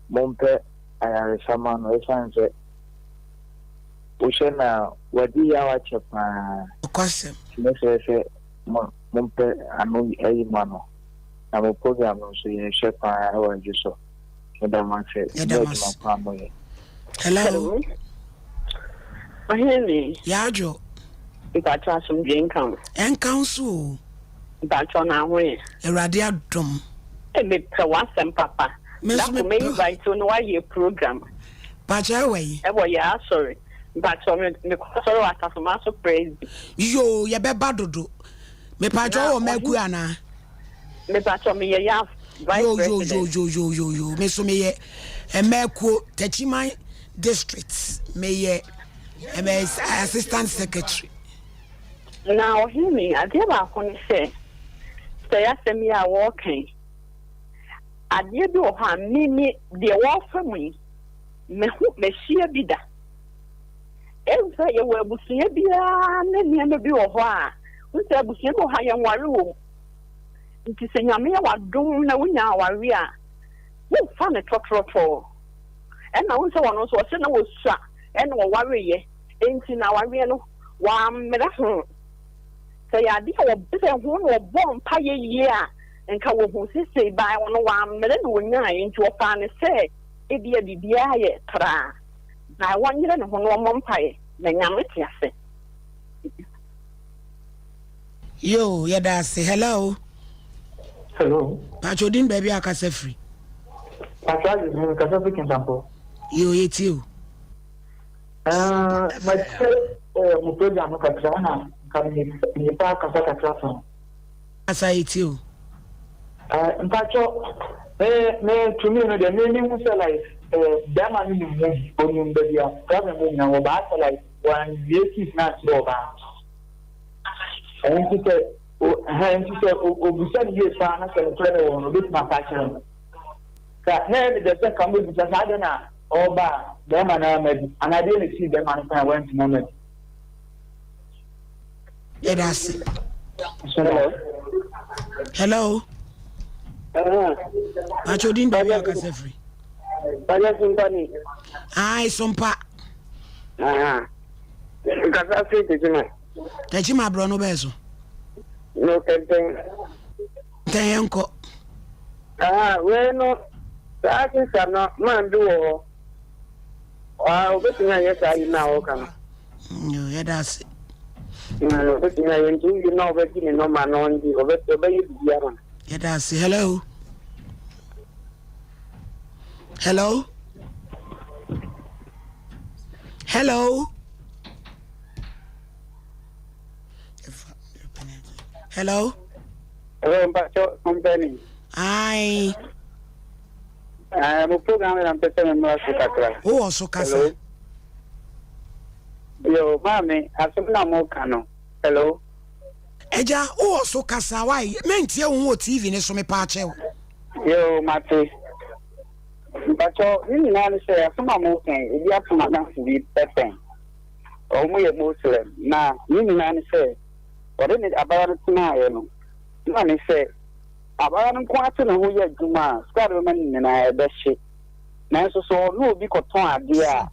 mompe ayare sama no esanse ushena wadi ya wachepa kwasem se mompe anu ayi mano na mo program no so ye shepa awa juso hello Ahini yajo ipacha sum dwen kan enkanso ipacha na ahwe erade adom e me pe wasem papa na me invite no wa ye program pacha we e bo ya sorry ipacha me sorry wata ma so praise yo ye be badodo me pacha o meku ana me pacha me ye ya yo me so me ye emeku Techiman district me ye assistant secretary now himi ade ba ko ni say ya semi a working ade bi o ha mimi de wo famu me hu me hia bi da enfa ye wo abusuya bia na niam bi wo ho a unse abusuya bo ha ye nware wo nti se nyame ya wadom na wonya aware a wo fa ne totroto and I also want to send a shot and worry ain't in our real one minute. Say, I did a bit of one or born pie year and come who say by 1 minute into a fan say, it be a DBI tra. Now 1 year and 1 pie, then I'm with you. Yo, yeah, that's hello. Hello. Pachodin baby, I can say free. Pachodin, because of the example. You eat you. My program, Katrana, coming in park of Katrana. As I eat you. In fact, to me, the meaning was like, damn, I mean, on the government now about like 1 year is not over. And she said, we said, yes, I can tell you with my passion. That head the second week because I don't know, all about them and I didn't see them and I went to moment. Yeah, that's it. Hello. Pachodin baby, I can say free. Aye, Sompa. Because I see it, Techi ma bro no bezo. no tempting. Tenko. Well, that is not man do. Obetina yes I now can. No, yeah, that's it. Obetina you know obetina no man on the obey you. Yeah, that's it. Hello. Hello. Hello. Hello. Hello, Pacho company. Aye. I'm a program and I'm telling you. Who also casa? Yo, mommy, I said no more cano. Hello. Eja, who also casa? Why? Meant you won't TV in some patch. Yo, Mate. Pacho, you know, say, I'm okay. If you have to madam to be better. Oh, we are Muslim. Now, you know, say, what is it about it now? Man, say, about them quarter who you do, man, squad women and I best shit. Now, so no be cotton idea.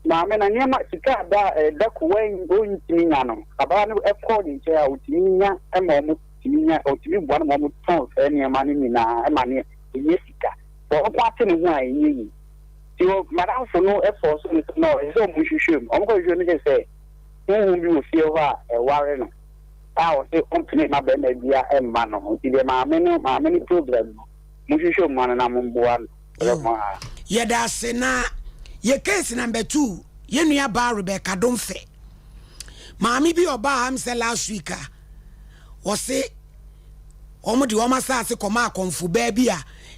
Mamma, and you might see that way going to me now. About according to our Timina and Momo Timina or to me 1 moment pounds any money in a money in Jessica. For a quarter of why you. So, Madame, for no effort, no, it's all we should. I'm going to say, who you feel a warren. I was a company, my baby, and man, my many problems. You should man and I'm on board. Yeah, that's na. Your case number 2. You near bar Rebecca, don't say. Mammy be your bar, I'm say last week. Was say, almost the woman says, come out, come for baby.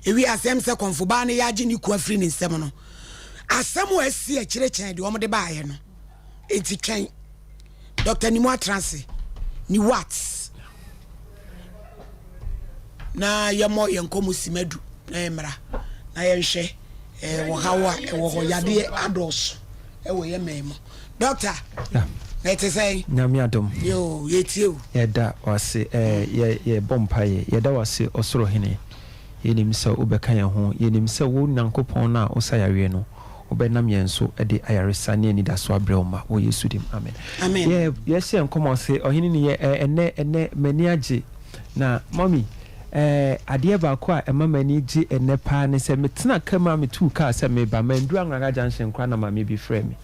If we are same second for Barney, Yajin, you quite free in seminal. As somewhere see a church and the woman the buyer. It's a chain. Dr. Nimwa Transi. Ni what? Na yamo yankomu simedu na emra na yenhwe wohawa wo yade ados wo yememo doctor na it say nyame adom yo yetie yeda wase ye bompaye yeda wase osoro hene yenim se ubeka ye ho yenim se wo nyankopon na osayawe no obenam yenso de ayaresa ne ni daso abrema wo yesu dim amen amen yes enkomo se ohini ni ye ene mani age na mommy ade ba ko a emamani gi ene pa ne se metena kama me tu ka se me ba mandu angaga junction kwa na mama bi frɛ me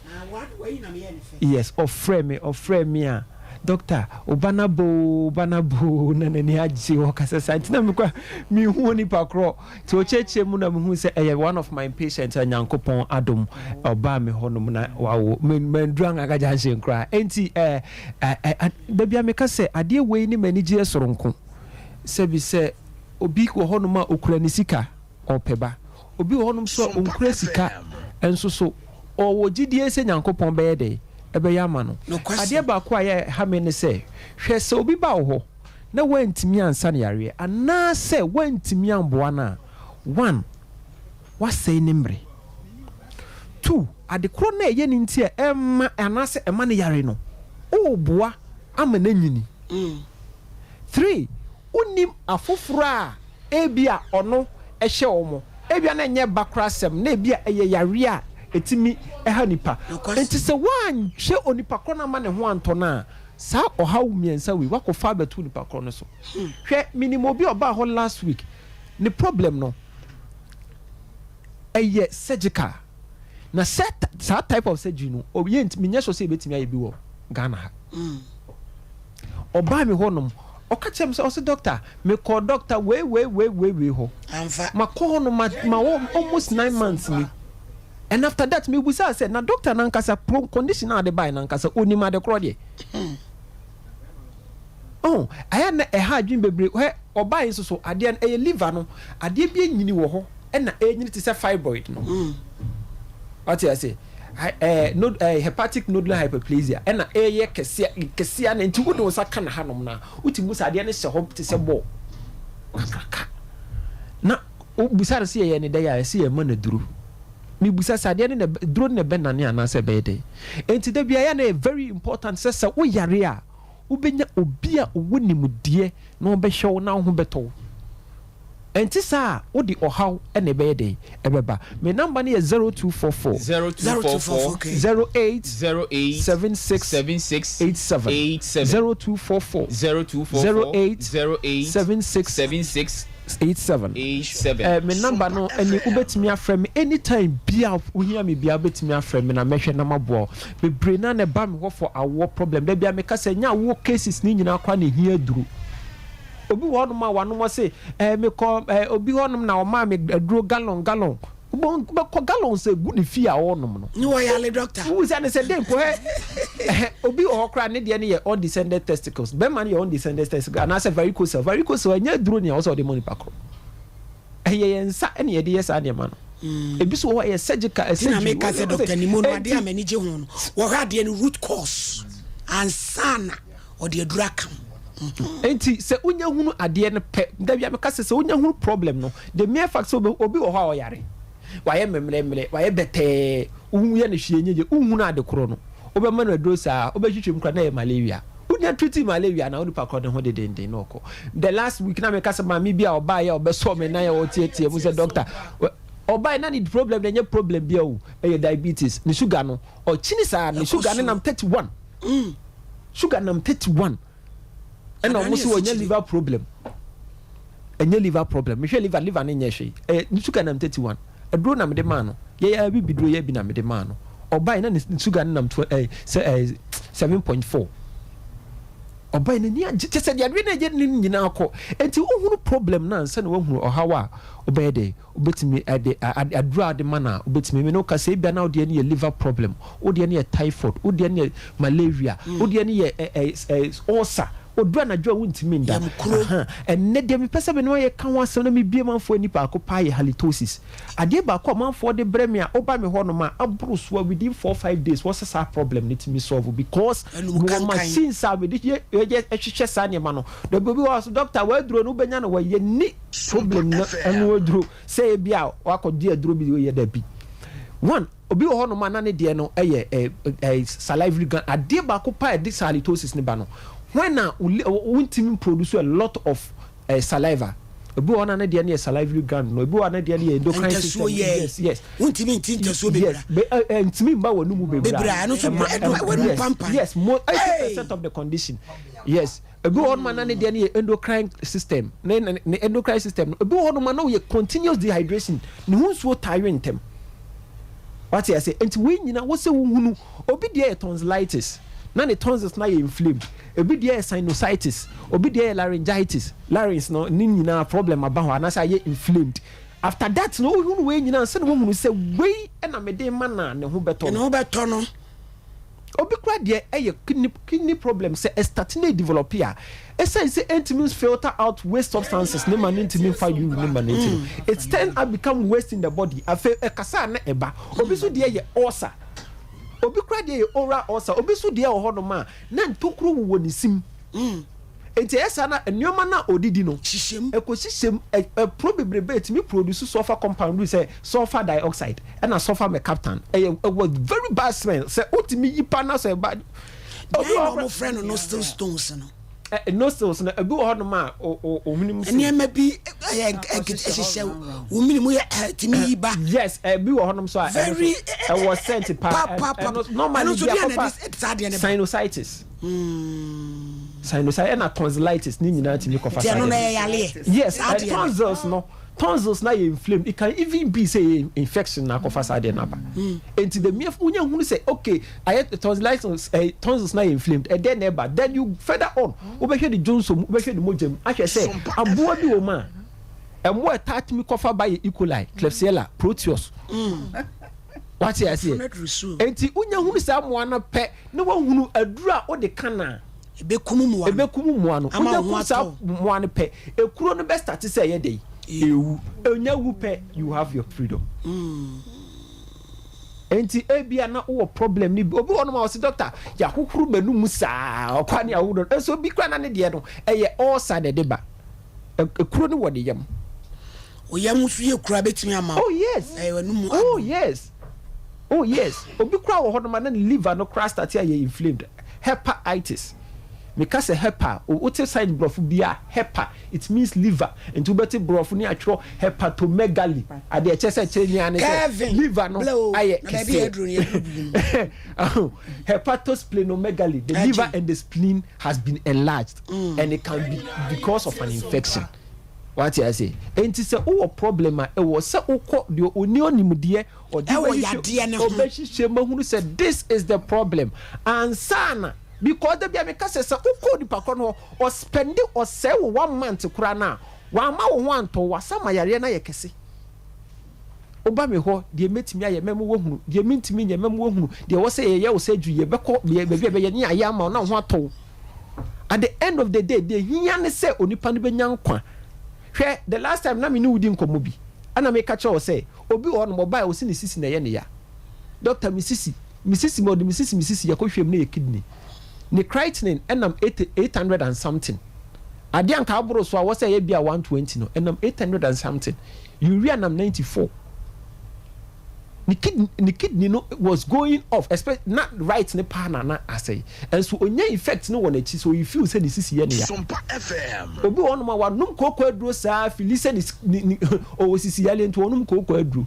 yes of frɛ me a doctor obanabo na nani age wo kasa santina me kwa me hu ni pakro ti o cheche mu na me hu se one of my patients anyankopon adom oba me honom na wawo mandu angaga junction kwa enti da bia me ka se ade wei ni mani gi esoronko sebi se obi ko honoma okura ni sika opeba obi honom so onkura sika enso so owo gidie se nyankopon be de ebe ya ma no ade ba ko aye ha me ne se hwe se obi ba wo ho na wantimi ansa ne yare ana se wantimi amboa na 1 wasai nimre 2 ade kro na ye ni ntie emma ana se emma ne yare no o boa ama na nyini 3 unim afoforo a ebia ono ehye omo ebia na nye bakrasem na ebia eye yare a etimi eha nipa enti se wan hwe onipa krona ma ne ho anto na sa ohaw miensa we wakofa betu nipa krono so hwe minimum obi oba ho last week the problem no eye surgical na set that type of surgery no obi ntimi nya so se betimi aye bi wo Ghana ha oba mi honom oka chem say o doctor me call doctor we ho amfa ma call no ma almost 9 months me and after that me busa said na doctor na nkasa condition na de buy na nkasa onima de kro de oh aya na ha adwin bebre he oba yin so ade na e liver no ade bi nyini wo ho e na e nyini te say fibroid no what you say hepatic nodular hyperplasia and eye kesia na nti wodo sa kana hanom na utimu sa ade ne hye ho te se bo na obusare se ye ne da ya se ye ma na duru mi busa sa ade ne duru ne be na ne ana se be de enti da bia ya na very important se wo yare a ubenya obi a owonimudie na obehwe na ho beto enti sa wo di ohaw ene be de ebeba me number ne 0244 08 76 0244 08 me number no eni ubetimi afrem me anytime bia ohia me bia ubetimi afrem me na mehwe na mabo be brena na ba me ho for awo problem da bia me ka se nya wo cases ni nyina kwa na hia duru obi wonu ma wanu mo se me ko obi wonu na o ma me duro gallon bo ko gallon se gu ni fi a wonu no ni wo yale doctor who say ne se dem po obi o kra ne de ne ye undescended testicles be man ye undescended testicles and I say varicose anya duro ni also de money pakro ye nsa ene ye de yes ade ma no ebi so wo ye surgical na me ka se doctor ni mo no ade amani je ho no wo ha de root cause and sana o de dura kam enti se unya hunu ade ne pe da bia me ka se unya hunu problem no the mere fact so obi wo ha o yare waye memre waye bete unhu ye ne hwie nyeje unhu na ade kro no obe ma na dosa obe hwehwem kra na ye malaria unya treat malaria na onipa kro ne ho de dende no ko the last week na me ka se ma mi bia oba ye obe so me na ye o tietie mu se doctor oba na need problem na nye problem bia o e diabetes ni sugar no o chini sa ni sugar ne nam 31 sugar nam 31 and almost wo nya liver problem enye liver problem me hwe liver ne nya hwe ni sugar nam 31 edro na me de ma no ye ya bi bidro ye bi na me de ma no oba na ni sugar nam 7.4 oba na ni age se de adwe na je ni nyina akọ enti ohunu problem na nsa na wohunu ohawa oba de obetimi adro ade mana obetimi me no ka se bia na ode ne liver problem ode ne typhoid ode ne malaria ode ne ulcer odua na dwa wuntimi nda enne de me pese be no ye kan wasem na me bie manfo nipa akopa ye halitosis ade ba ko manfo de breme a oba me ho no ma aburu so within 4-5 days what's that problem need to me solve because no machines are we ye ehwehwe sa ne ma no the baby was doctor we duro no benya no ye ni problem na enu duro say bia wakodi aduro bi ye da bi one obi ho no ma na ne de no eye salivary gland ade ba ko pa this halitosis ne ba no when we produce a lot of saliva obi wona na de na salivary gland no obi wona de na endocrine system yes untimi ntinta so bebra ntimi mba wonu mu bebra no so wonu pampa yes more 80% of the condition yes obi wona na de na endocrine system na endocrine system obi wona na we continuous dehydration ni hu so tire ntem what you say enti we nyina wo se wo hunu obi de tonsillitis na the tonsils na inflamed obi dey sinusitis obi dey laryngitis larynx no ni nyina problem aba ho anasa ye inflamed after that no hunu we nyina se no hunu se we na me dey mana ne ho beto no obi kra dey kidney problem se start na develop here essence entities filter out waste substances ne man intimi fa you ne man intimi it's then become waste in the body afa kasa na eba obi so dey ye ulcer obi kra dey oral ulcer obi so dey ho no ma na ntokro wo ni sim enti esa na enoma na odidi no shishem ekoshishem probably bet me produce sulfur compound we say sulfur dioxide and a sulfur mercaptan was very bad smell say otimi yipa na so bad obi no friend no still stones no nostrils na ebi wɔ hɔ nom a ohunum si nneɛma bi ɛhyehyɛ wo minimu yɛ timi yi ba yes ebi wɔ hɔ nom so a ɛwɔ scent normally sinusitis sinusitis and tonsillitis ni nyinaa timi kɔfa yes tonsils na yɛ inflamed. It can even be say infection na kɔfa saa deɛ naba enti the mere unya hunu say okay tonsillitis tonsils na yɛ inflamed and then never then you further on wobɛhwɛ the johnson wobɛhwɛ the mojam ahwɛ sɛ aboa bi wɔ ma ɛmo ɛta timi kɔfa ba yɛ E. coli Klebsiella proteus what you say enti unya hunu saa moa na pɛ na wahunu aduru a ode kana ebekumu moa no unya hunu saa moa no pɛ ekuro no best start say yɛ dey you pay, you have your freedom. Enti ebia na wo problem ni obi wono ma wo se doctor ya kokuru manu musa okwani awudo so bi kwa na ne de no eye all side de ba ekuro ni wode yam o yam su ye kura betimi ama oh yes obi kura wo hodo ma na liver no crash start ya inflamed hepatitis because a hepa what side brofu bia hepa it means liver and to better brofu ni atro hepatomegaly ade eche se cheni ane liver no aye hepatosplenomegaly the liver and the spleen has been enlarged and it can be because of an infection what you say enti se o problem e wo se ukọ de oni onimde o de obehihye mahunu say this is the problem and sana because the biame kase se ukọ di pakọ no o spend o say 1 month kura na wa ma wo ho anto wasama yare na yekese oba me ho de metimi aye memo wo hunu de mentimi nye memo wo hunu de wo say ye wo say ju ye beko be ye ni aye ama na ho ato at the end of the day de hia ne say onipa no benya nkwa hwe the last time na me ni wudi nkomo bi ana me ka che wo say obi wo no mobile wo si ne sisi na ye ne ya doctor misisi mo de misisi ya ko hwem na ye kidney ne creatinine enam 800 and something ade anka aboro so a wo say ye bia 120 no enam 800 and something urea nam 94 the kidney no was going off especially not right ne pa na asay and so onya effect no won achi so you feel say this is here ne ya Sompa FM obi won ma wa num kokko aduro sa fili say o sisi yale nto onum kokko aduro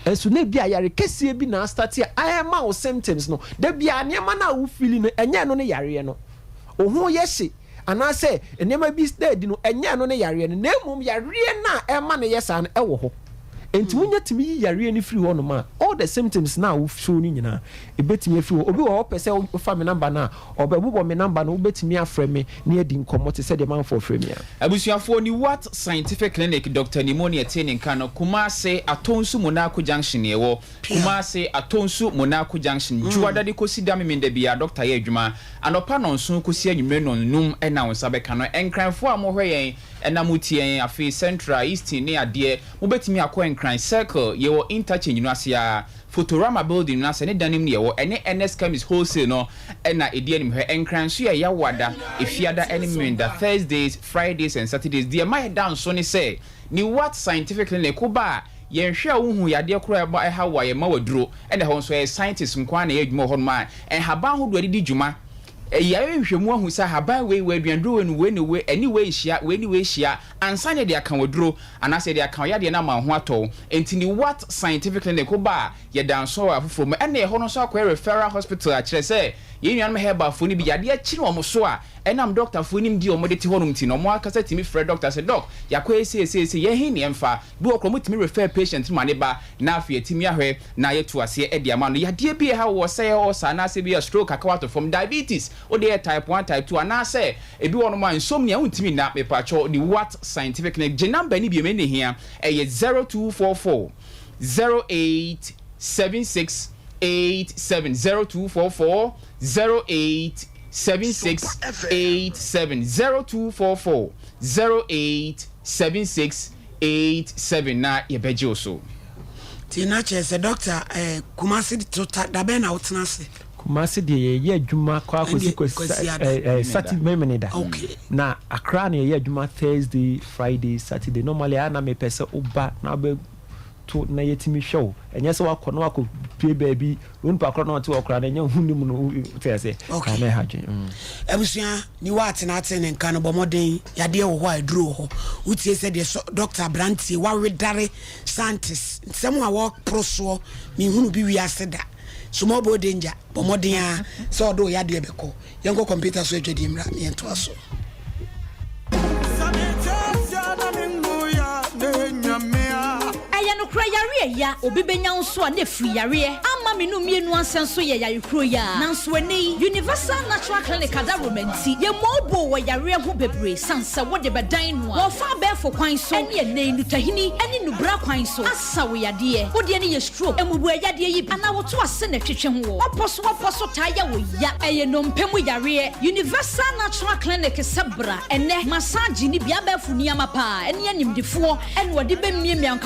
and so na bia yare kese bi na start ya ayama o symptoms no da bia ne ma na wo fili no enya no ne yare no oho ye hye ana say enema bi stead no enya no ne yare no na emum yare na ema ne yesa no ewo ho enti wonya timi yare ni free one ma all the symptoms na wo show ni nyina ebetimi free obi wo pese wo fa me number na obebubo me number na wo betimi afre me na edi nkomo te se de man for frame ya abusuafo ni what scientific clinic Dr. Pneumonia training kan Kumase Atonsu Monaco Junction ewo Kumase Atonsu Monaco Junction juwada de kosi da me de bia doctor ye adwuma anopa no nso kosi anwumre no num na wo sabe kan no enkranfo a mo hweye ena mutie afi Central East ni ade mo betimi akọ enkran circle yewo interchange no asia Fotorama building na se ne danim ne yewo ene NS Chemist wholesale no na edi anim hwe enkran so ya wada efiada enemenda Thursdays, Fridays and Saturdays the my down so ne say ni what scientific clinic ba yenhwe a wohu yade kora ba ha wa ye ma waduro ene ho so scientists nkwa na ye dwuma ho ma en haba ho do adi dwuma yawe hwemu ahu sa haban we aduandro we anyway hia ansa ne de aka waduro anase de aka ya de na ma ho ato enti ni what scientific clinic ba ye danso afofo me ene ho no so akwa referral hospital a kire se ye nuan heba fo ni bi yade a kire omo so a enam doctor fo ni mdi omo de ti honum ti no mo akasa timi frɛ doctor se doc yakwa ese ye hin ne emfa bi okro timi refer patient ma ne ba na afia timi ahwe na ye to ase e de ama no yade bi ha wo se o sa na se bi a stroke akawato from diabetes o de type 1 type 2 ana se e bi wono ma insomnia untimi na me pacho the what scientific clinic je number ni bi me ne hia e 0244 0876 870 0244 087687 0244 087687 na yebeje oso tina chese doctor Kumasi tota da be na utnase Kumasi de ye adwuma kwa akosi Saturday memenida na Accra na ye adwuma Thursday, Friday, Saturday normally ana me pese oba na be to na yetimi hwew enye se wakọ no akọ pie baabi won pa kro na to okra na enye hunim no te se na ha dwen ebusua ni wa atena ne nka no bomodin yade wo ho aduro ho utie se de Dr. Brantie wa wedare scientist nsem a wo proso mi hunu bi wi aseda small boy danger bomodin a so do yade ebeko yenko computer so edwedi mra me ento aso no kra yare ya obi benya nso a na free yare ama me no mienu ansenso ye yare kro ya nanso eni Universal Natural Clinic ada romanti ye mobo wo yare ho bebre sansa wo de bedan no wo fa be fo kwan so ene ene nutahini ene nubra kwan so asa wo yade wo de ne ye stroke emubu yade yi ana wo to ase na twetwe ho woposo taya wo ya eye no mpemu yare Universal Natural Clinic sebra ene massage ni bia be fu niama pa ene animdefo ene wo de be miemia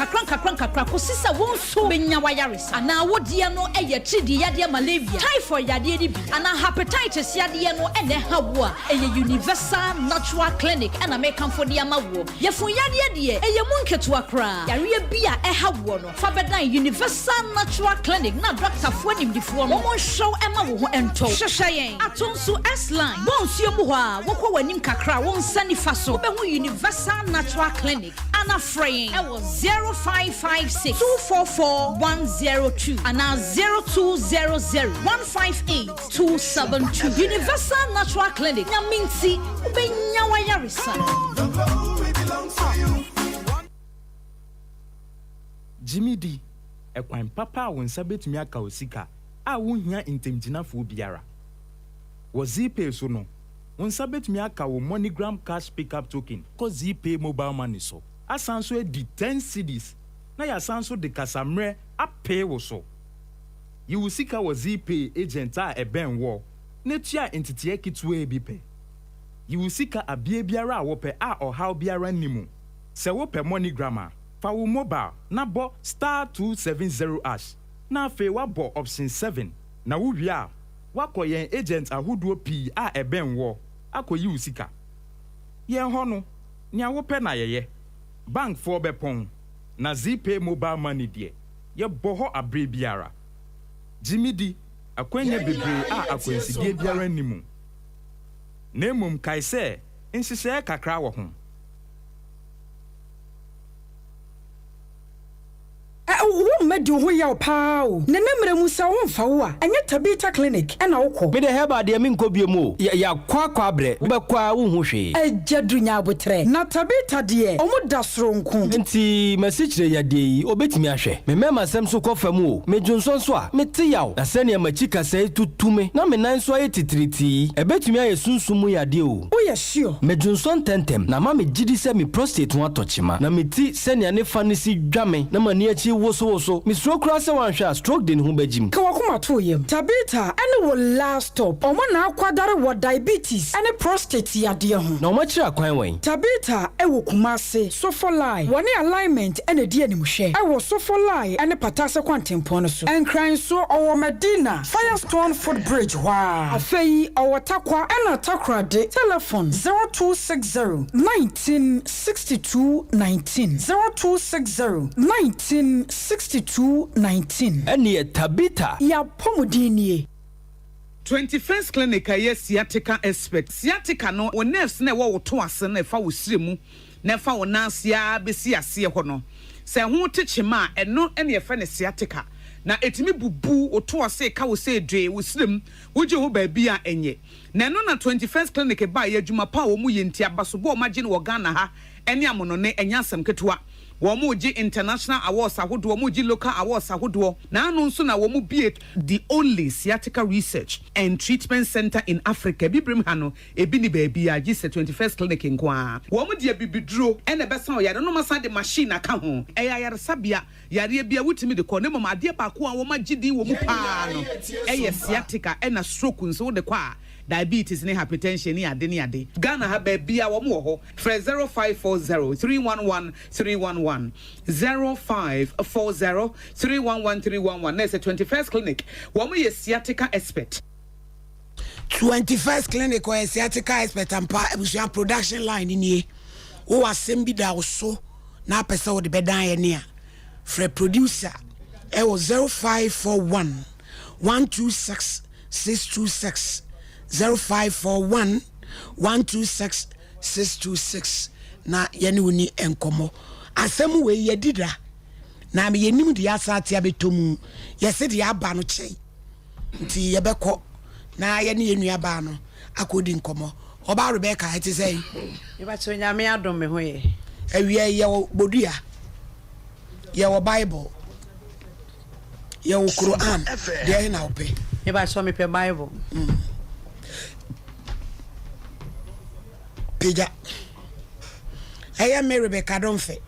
kakra kosisa won so benya wayares ana wodie no eye tridi yade malaria typhoid yade ni bi ana hepatitis yade no ene hawo a eye Universal Natural Clinic ana mekan for dia mawo yefun yade de eye munketo akra yare bia hawo no fa bedan Universal Natural Clinic na doctor fo nimdifo no mo show ema wo ho ento hwehweyen atonso S-line bonsuo mu ho a wokọ wanim kakra won sani fa so be ho Universal Natural Clinic ana fraying e was 0556 244 102 and 0200 158 272 Universal Natural Clinic nyaminti ubenya wayarisa Jimmy D ekwan papa won sabetumi aka osika a wohia intemgyinafo biara wo ZPay so no won sabetumi aka wo MoneyGram cash pickup token ko ZPay mobile money so asanso edi 10 cedis na ya sanso de kasamre apay wo so you sika wo ZPay agent a eben wo na tua entity ekitwe bi pe you sika abie biara a wo pe a ohaw biara nimu se wo pe MoneyGram fa wo mobile na bo *270# na fe wa bo option 7 na wo wia wakoyen agent ahoduo pi a eben wo akoyi usika yen ho no nya wo pe na yeye bank for bepon na ZPay mobile money de ye boho abre biara Jimmy D akwenye bebre a akwensidie biara nimu nemum kai se nsise kakra wo ho wo medi ho ya pao ne nemre mu sa wo mfa wo a enye Tabita Clinic na wokọ me de heba de me nkobie mu ya kwa abre wo be kwa wo hu hwe ejadu nya abotre na Tabita de omu da soronko nti message ya de yi obetimi ahwe me mema sem so kofa mu o me dwonso so a me te yaw na se ne machika sai tutume na me nan so ayetitriti ebetimi aye sunsumu ya de o ye sure me dwonso ntentem na ma me gidi se me prostate ho atochima na me ti se ne ne fa ne si dwame na mani achi woso mi stroke rasa wan sha stroke den hu bajim ka wakoma to yem Tabita ene wo last stop omo na akwadare wo diabetes ene prostate yade ho na omo kira kwan wen Tabita e wo kumase sofolai woni alignment ene die anim hwe e wo sofolai ene patase kwantempo no so enkran so owo Medina Firestone Footbridge wa afei owo takwa ena takrade telephone 0260 1962 19 0260 1962-19 ene Tabita ya pomodini 21st Clinic aye sciatica expert sciatica no o nerves na wo to ase na fa wo siremu na fa wo nansia besi ase ho no se ho techema eno ene ye fa ne sciatica na etimi bubu o to ase ka wo se dwe wo sirem wo je ho ba bia enye na eno na 21st Clinic ba ye adwuma pa wo mu ye ntia baso bo ma gye ne wo Ghana ha ene amono ne enya asem ketewa womuji international awards ahodo womuji local awards ahodo na anu nso na womu be the only sciatica research and treatment center in Africa bibrim hano ebi ni baabi a gise 21st Clinic nkwa womu de bibiduro ene besa o yare no masa de machine aka ho eya yare sabia yare bia wutimi de ko ne mama ade ba ko a wo magidi wo mu pa no eye sciatica ena stroke nso de kwa diabetes ne hypertension ni ade Ghana ha ba bia wo mo ho 0540 311 311 0540 311 311 na 21st Clinic wo mo ye sciatica expert 21st Clinic or sciatica expert ampa ebusuan production line ni wo asem bi da wo so na pese wo de bedan ye ne a frɛ producer ɛwɔ 0541 126 626 0541 126 626 na yɛne wo ni nkɔmmɔ asɛm wei yɛdida na me yɛnim de asate abɛtɔmu yɛse de aba no kyɛn nti yɛbɛkɔ na yɛne yɛnua ba no akɔdi nkɔmmɔ ɔba Rebecca ɛte sɛ yɛbɛkyɛ nyame adom me ho yɛ awie yɛwɔ bodua yɛwɔ Bible yɛwɔ Quran deɛ na wopɛ yɛbɛkyɛ mepɛ Bible Pija. Eya me Rebecca Domfe.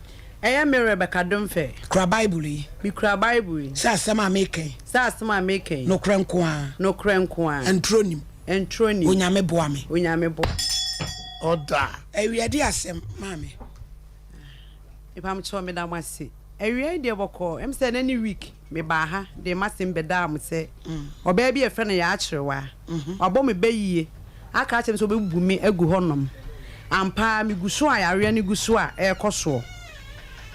Eya me Rebecca Domfe. Kura Bible yi. Bi kura Bible yi. Sa asema make. Sa asema make. No krenko a. No krenko a. Entronim. Entronim. Onyame boa me. Onyame bo. Oda. Ewi ade asem mame. Ipam cho me da mase. Ewi de boko. Em se na ni week me ba ha de masem beda am se. Oba bi e fe na ya akyerewa. Obo me bayie. Aka akyem so bebu me agu honom. Ampa mi guso a yare ne guso a ekoso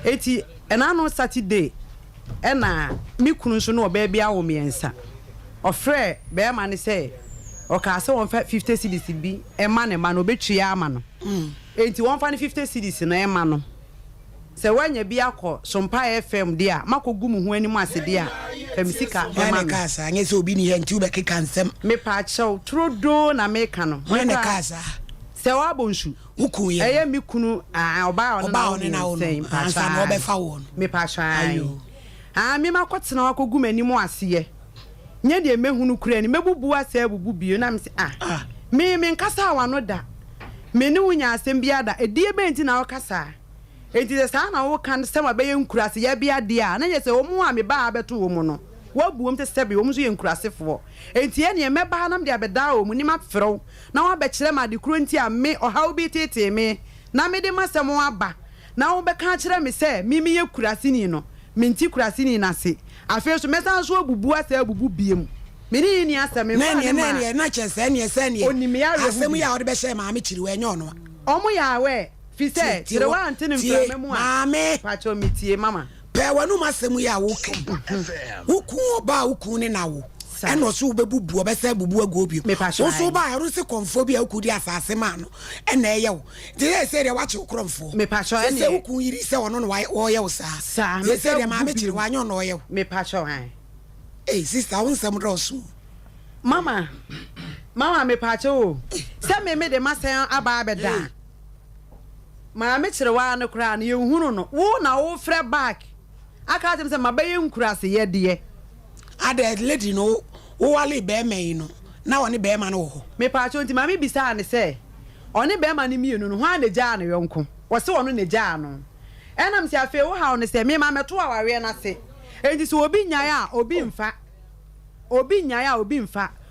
eti ena no Saturday ena mi kunu so no oba bia wo miensa ofre be ma ne se o ka se won fa 50 cedis bi e ma ne ma no betua ama no enti won fa ne 50 cedis no e ma no se wanya bi akọ Sompa FM dia makogu mu ho ani mu ase dia femisika e ma ka sa anye se obi ni he nti ube keka nsem me pa chew trodo na me ka no me ka sa se wa bonsu uku ye eye mi kunu oba one na same ansa no be fa won me pa ayo me makotena wakogu mani mu ase ye nye de mehunu kura ni mebubu ase abubu bio na me se me nkasa wa no da me ni wunya asem bia da edie benti na wakasa enti se sa na wo kan se ma be ye nkurase ya bia de a na ye se wo mu a me ba abeto wo mu no wabuom te sebe wo mu so ye nkurasefo enti ye ne meba nam de abeda wo mu ni mafrew na wa be kire ma de kuro enti a me ohaw bi tete me na me de masem aba na wo be ka kire me se mimi ye kurasini no menti kurasini na se afi so mesan so abubu asa abubu biem me ni asem na chese ne asem ya wo de be she ma me kire we enyo no omo ya we fi se kire wa antene mframe mu a pacho mitie mama pe wanu masem ya wo ke wuku oba wuku ne na wo eno so bebubu obesa bubu agu obi wo so ba ero se konfobia wuku di asase ma no ena eye wo de se de wache okromfo me pacho ene se wuku yiri se wono no wo ye wo sa se de ma me chiri wanyo no ye me pacho han sister won sam rosu mama me pacho se me de masan aba abeda ma me chiri wa no kra na ye hunu no wo na wo frɛ back aka atem se mabaye nkurase ye de ada lady no wo wale be me no na woni be ma no ho me pa cho nti ma me bisa ne se oni be ma ne mienu no ho ane gya ne yonko wo se wono ne gya no enam se afi wo ha ne se me ma meto aware na se enti so obi nyae a obi mfa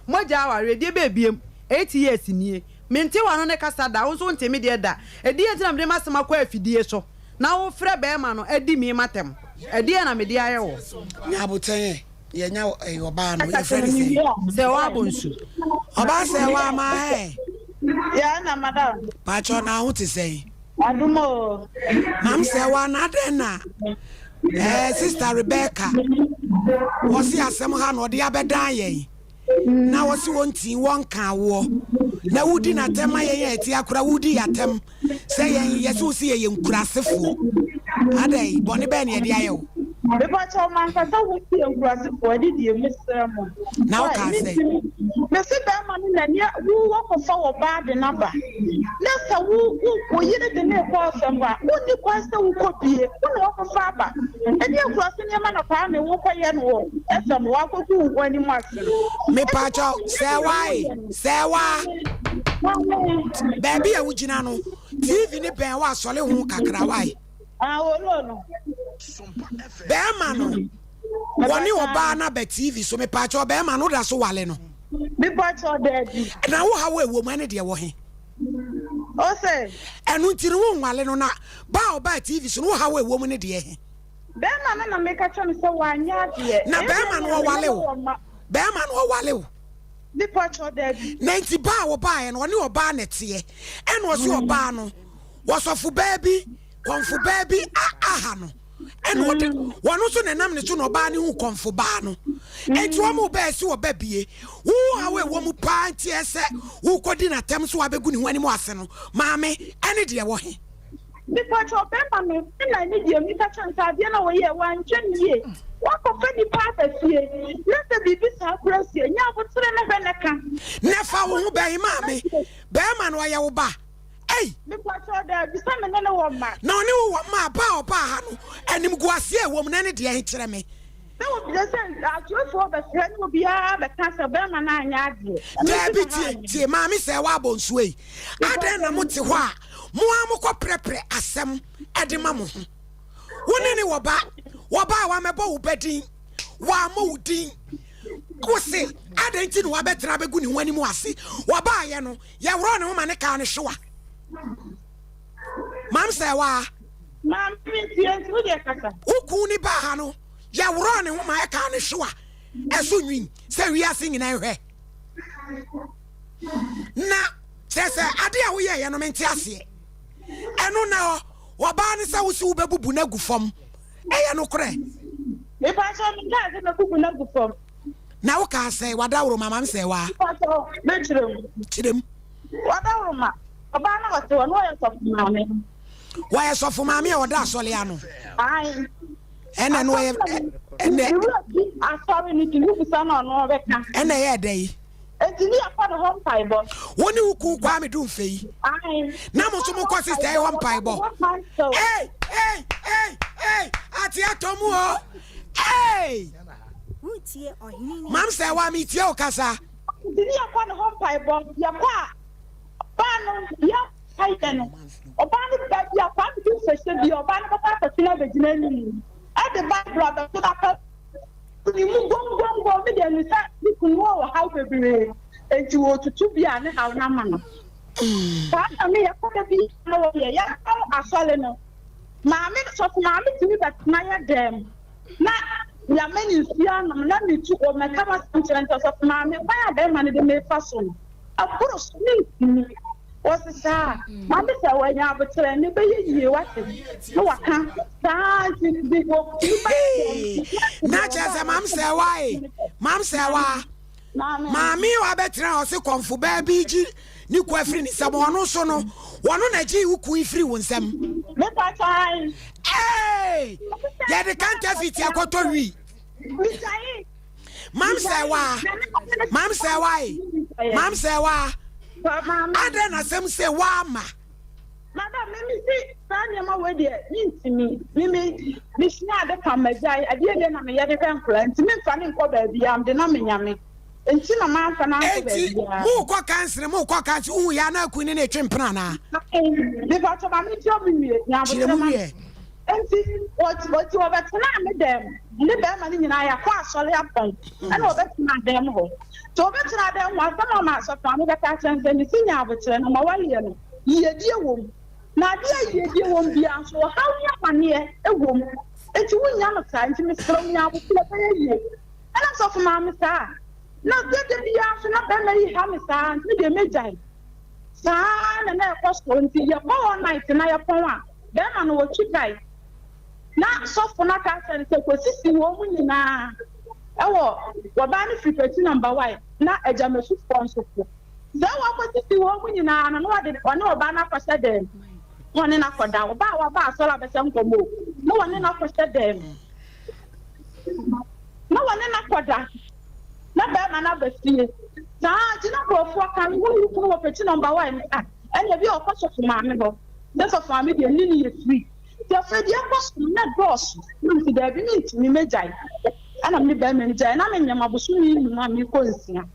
mo gya aware de be biem 8 years nie mente wano ne kasa da wo so ntemi de da edi etina me de masema kwa afidie so na wo frɛ be ma no edi mi matem edi na me de aye wo nya boten ye nya oba no ye frɛ se wa bonsu oba se wa ma ya na madam pacho na ho te sei adumo mam se wa na de na sister Rebecca wo si asem ha no de abedan ye na wo si wonti won kan wo na wudi na tema ye eti akura wudi yatem se ye yesu si ye nkurasefo adai boni be ne de ayo be ba cho man ka ta wudi nkurasefo adi die mesramo na o ka se me se be ma ni na ni wo ko fa wo ba de na ba na sa wo yire de ne ko samba wo ni ko sa wo ko bie wo ko fa ba edi nkurase ni ma na pa me wo ko ye no esam wa ko ku wo ni ma se me pa cho se wa baby a wujina no TV ni ben wa sole hu kakra wai wo no be ma no woni oba na be TV so me pa cho be ma no da so wale no me pa cho daddy na wo ha wo ma ne de wo he o se enu ntiri wo wale no na ba oba TV so no ha wo mu ne de he be ma na me ka cho me so wa nya de na be ma no wale wo be ma no wale wo me pa cho daddy na nti ba wo ba he no oni oba na tie enu o so oba no wo so fu baby konfu baby aha no and one also the name is no bani who come for bano. And to one best you a baby. Who are a woman party who could dinner terms who are beginning when you was mammy, any dear way. Because of Peppermint, I need you, Mr. Chansadiana, way 1 year. What of any part of here? Let the baby suppress you. Now, what's the never won't buy mammy. Bearman, why you ba? Hey, because there is some no one. No, no, my power, and him go see a woman any day. Me. No, the sense that you for the friend will be the cancer Bearman and Yadi. Debbie, mammy say, Wabon sway. I then a mutiwa. Muamoko prepare asem edimamu. Wonene waba wa mebo ubedin wa modin. Ko se adanti no wabetra begu ni wani mu ase. Waba ye no ye wro ne wo mane ka ne hwa. Mam se wa mam pinti wo de kaka. Uku ni ba ha no ye wro ne wo mane ka ne hwa. Eso nwin se wi ase nyina hwe. Na se ade a wo ye no menti ase. Eno na waba ni sa wusi ubebubu na gu fam eya no kore me pa so mi ka se bebubu na gu fam na wo ka se wada woro mama se wa me chirem wada woro ma oba na wate wo no ya sofu mame wa ya sofu mame e wada asole ano ai ena no ye ene asori ni ti ku sa na no be ka ena ye dai Entini akwa no home paibo. Woni uku kwa me dum fei. Na mo so mo kwa sister e home paibo. Hey. Ati atomu o. Hey. Utie ohini. Mam say wa mi tie o kasa. Entini akwa no home paibo. Ya kwa. Bano ya kaiteno. Obani ba ya kwa mi dum fese bi obani ba ta tina be jina ni. Ade ba brother to that. Ni mu gongo me de ni sa ni kunu wo how bebre enti wo tutu bia ne how na ma no ba me ya ko bi na wo ya asole no ma me so ma me ti ba na ya dem na ya me ni sia na na ni tu o me ka ma sanchento so ma me ba ya be ma ne de me fa so no apuro so ni Osisa, mama say when you have a train, you be you what? No, I can't. Not just a mom say why? Mom say why? Mammy, I better also come for baby. New quaffrin is someone also no. One on a G who queen free one some. Hey! Yeah, they can't have it. I got to read. Mom say why? Mom say why? Mom say why? I don't know some say wama. Madam, let me see. Sanya we dey intimi. Me shina de kamajai. Adie na me yade kan plant. Me fa ne ko ba bia am de na me nyame. Enti na man fa na ko ba bia. Mu ko kansere, mu ko kanse hu ya na akuni ne twempena na. Me fa to ba me ti obi mi nyabo. Enti what betena me dem. Ne ba ma ni nyina ya kwa asole apon. Ana obetena dem ho. So betena dem wa sama ma so fa me beta chense ni sinya abotre no ma wale no. Yedie wom. Na dia yedie wom bia so how nya mane e wom. Enti wunya no sa enti me sro nya abotre ba ye. Ana so fa ma me sa. Na de bia so na ba me ha me sa enti de mejai. Sa na e kosto enti ye ko night na ye pon a. Be ma no wo twikai. Na sofo na ka se se kwesisi wo mu nyina ewo wo ba ni frequency number 1 na ejamesu sponsor ko ze wo kwesisi wo mu nyina no wa de one wo ba na kwese dem woni na koda wo ba asola be se nkomo no woni na kwese dem no woni na koda na ba ma na be fie sa ji na profo kan wo yu ko wo peti number 1 ah enye bi o ko sofo ma me ho de sofo ma me de ni ye free. The Freddy was not boss. The David me Majai. And I'm the Berman Jai, and I'm in Yamabusuni, Mammy Consia.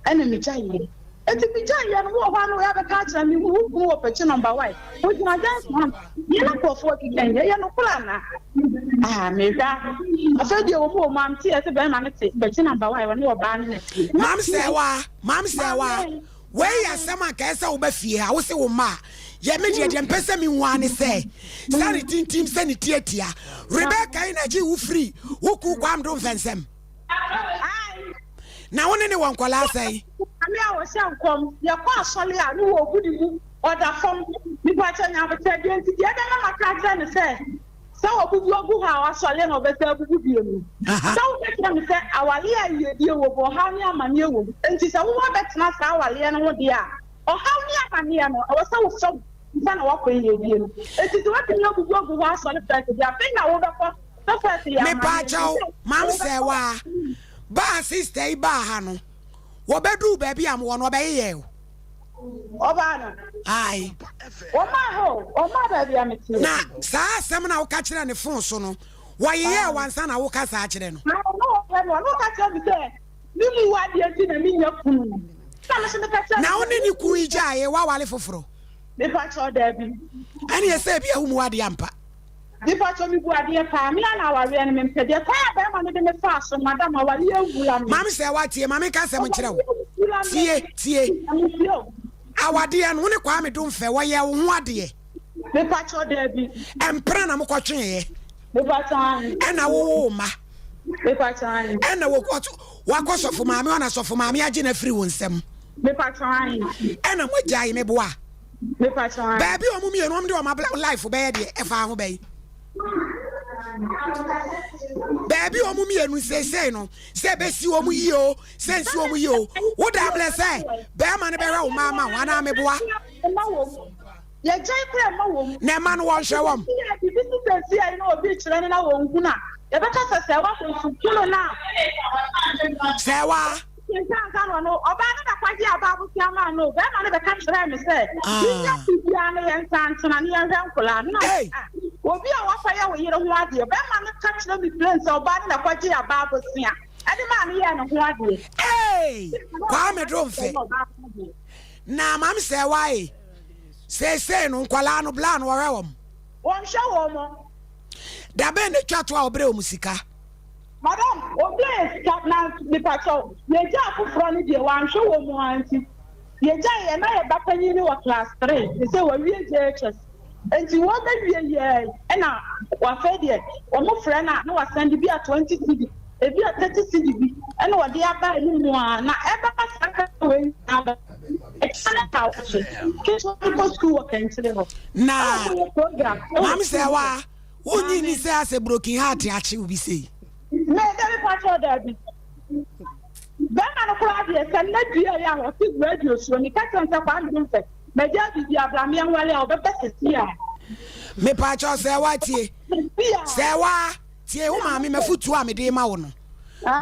Enemy Jai. And to be Jai, and one we have a catch and you go up at number 1. With my dance, you're not for 40 days, you're no plan. Ah, maybe I said you were mom, tears a Berman, but number 1 when you are banning. Mam say, where ya sama kesa ubefie a wo se wo ma ye me de dem pese mi wan se sanity team sanity atia Rebecca energy wo free wo ku kwam do fensem na woni ne won kwala sai ami a wo se ankom ye kwa asole a no wo gudi mu oda fom mi ba cha nya bete de nti de na maka tra ne se So obubu ogu ha wasole no be say obubu biemu. So we tell me say awale aye die wo bo ha ni amane wo. Enti say wo betena sa awale no ho de a. O ha ni amane no o say wo so na wa ko ye die no. Enti so we tell obubu ogu ha wasole first dia. I think na wo be for first ya. Me pa chao, mam say wa. Ba sister ba ha no. Wo bedu ba bi am wo no be ye o. Oba no. Ai. Oma baby ameti. Na sa asem na wo ka kire ne phone so no. Wo ye wansa na wo ka sa kire no. No, ka kire bi say. Ni mu wa de enti na mi nya kunu. Na wo ne ni ku ija ye wa wale foforo. Me pa cho da bi. Ani ye say bia hu mu ade ampa. Di pa cho mi bu ade pa mi na wa re ne me pede. Kwa ya ba ma ne de me fa so madam wa le ewula mi. Mam say wa tie, mam ka say mo kire wo. Tie. Awade no ne kwa me dom fe wo ye wo ho ade. Me pa cho da bi. Empra na mo kwatwe ye. Me pa chan. E na wo ma. Me pa chan. E na wo kwato wa kwasofo maame ona sofo maame age na free wo nsem. Me pa chan. E na mo jai me boa. Me pa chan. Ba bi o mu mienu om de o ma life be ye de e fa ho be. Baby o mu mienu say no say be si o mu yi o say si o mu yi o wo da ble say be ma ne be ra o mama wana me boa ye jai kure ma wo ne ma no won hwe wom bi si ai no obi kire ne na wo ngu na ye be ka say wa ko kulo na say wa Oba na kwaji ababu si ama no be ma ne be ka kire me say bi ya ne yen santana ne yen nkola no obi a wafa ya wo yire ho ade be ma ne ka kire me plan say oba na kwaji ababu si a ade ma ne ye no ho ade kwa me drum fe na mam say why say no nkola no bla no wo rewom won hwe wo mo da be ne twato a obre o musika. Madam, obe stop na the patrol. Ye ja afufro ni de wan hwe wo mu anti. Ye ja ye na ye bapanyi ni wa class 3. They say we JHS. Enti wo be wie ye e na wa fe de wo mo frɛ na wa send bi a 20 cedi. E bi a 30 cedi bi. E na wo de aba ni mu a na e ba saka we na excellent house. Kids go school work and so. Na mam say wa woni ni say as a broken heart achi obi say. Me dey patrol there bi. Bema no kwa dey say na dua ya ho fi radio so ni ka tonta kwa ndum fe. Me ja bi abram yan wale a obebe sisi a. Me patrol say wa tie. Say wa tie wo ma me mafutu a me dey ma wo no.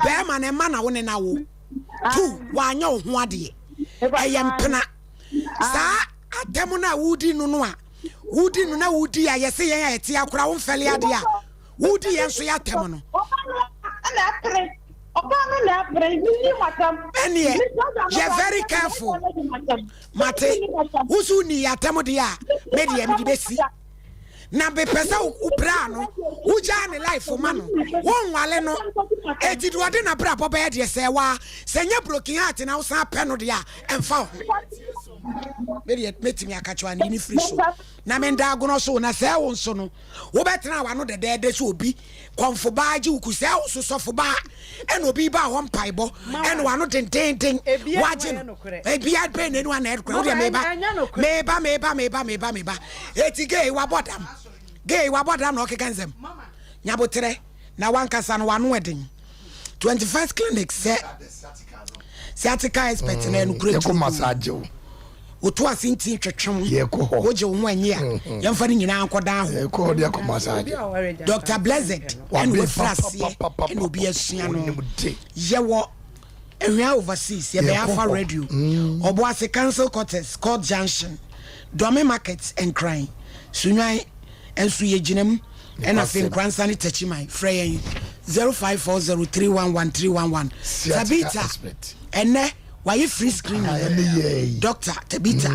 Bema ne ma na wo ne na wo. Tu wa anya wo ho ade. Eyempena. Sa atemu na wudi no no a. Wudi no na wudi a yese yen eti akora wo mfele ade a. Wudi yen so ya temu no. You're very careful. Mate, who's who ni atemu dia? Medi em di besi. Na be pesa upra no. Uja life for mano. Won wale no. Edi do ade na bra bo be de se wa. Senya broken heart na usan pe no dia emfa. Medi metimi akachwa ni free so. Na me nda agono so na se won so no. Wo betena wa no de so obi. Konfo ba ji ukuse so sofo ba. En obi ba ho mpaibo. En wa no den waje no. Ebia be ne no na edkwa. Wo de meba. Eti gay wa bodam. Gay wa bodam no kekanzem. Nyabotre na wankasa no wa no edin. 21st clinic se sciatica expert na enukure. Yeko massage o. Oto asinti twetwem. Yeko ho. Woje wo ho anyi a. Yemfa ni nyina ankoda ho. Yeko ho de ko massage. Dr. Blessed and we frase and obi asua no. Yewo ehwa overseas ye be afa radio. Obo ase cancel quarters Court Junction. Dome Market and Crime. Sunwan ensu ye ginam and afi nkransa ne tachimai frey 0540311311. Tabita ene why free screening Doctor Tabita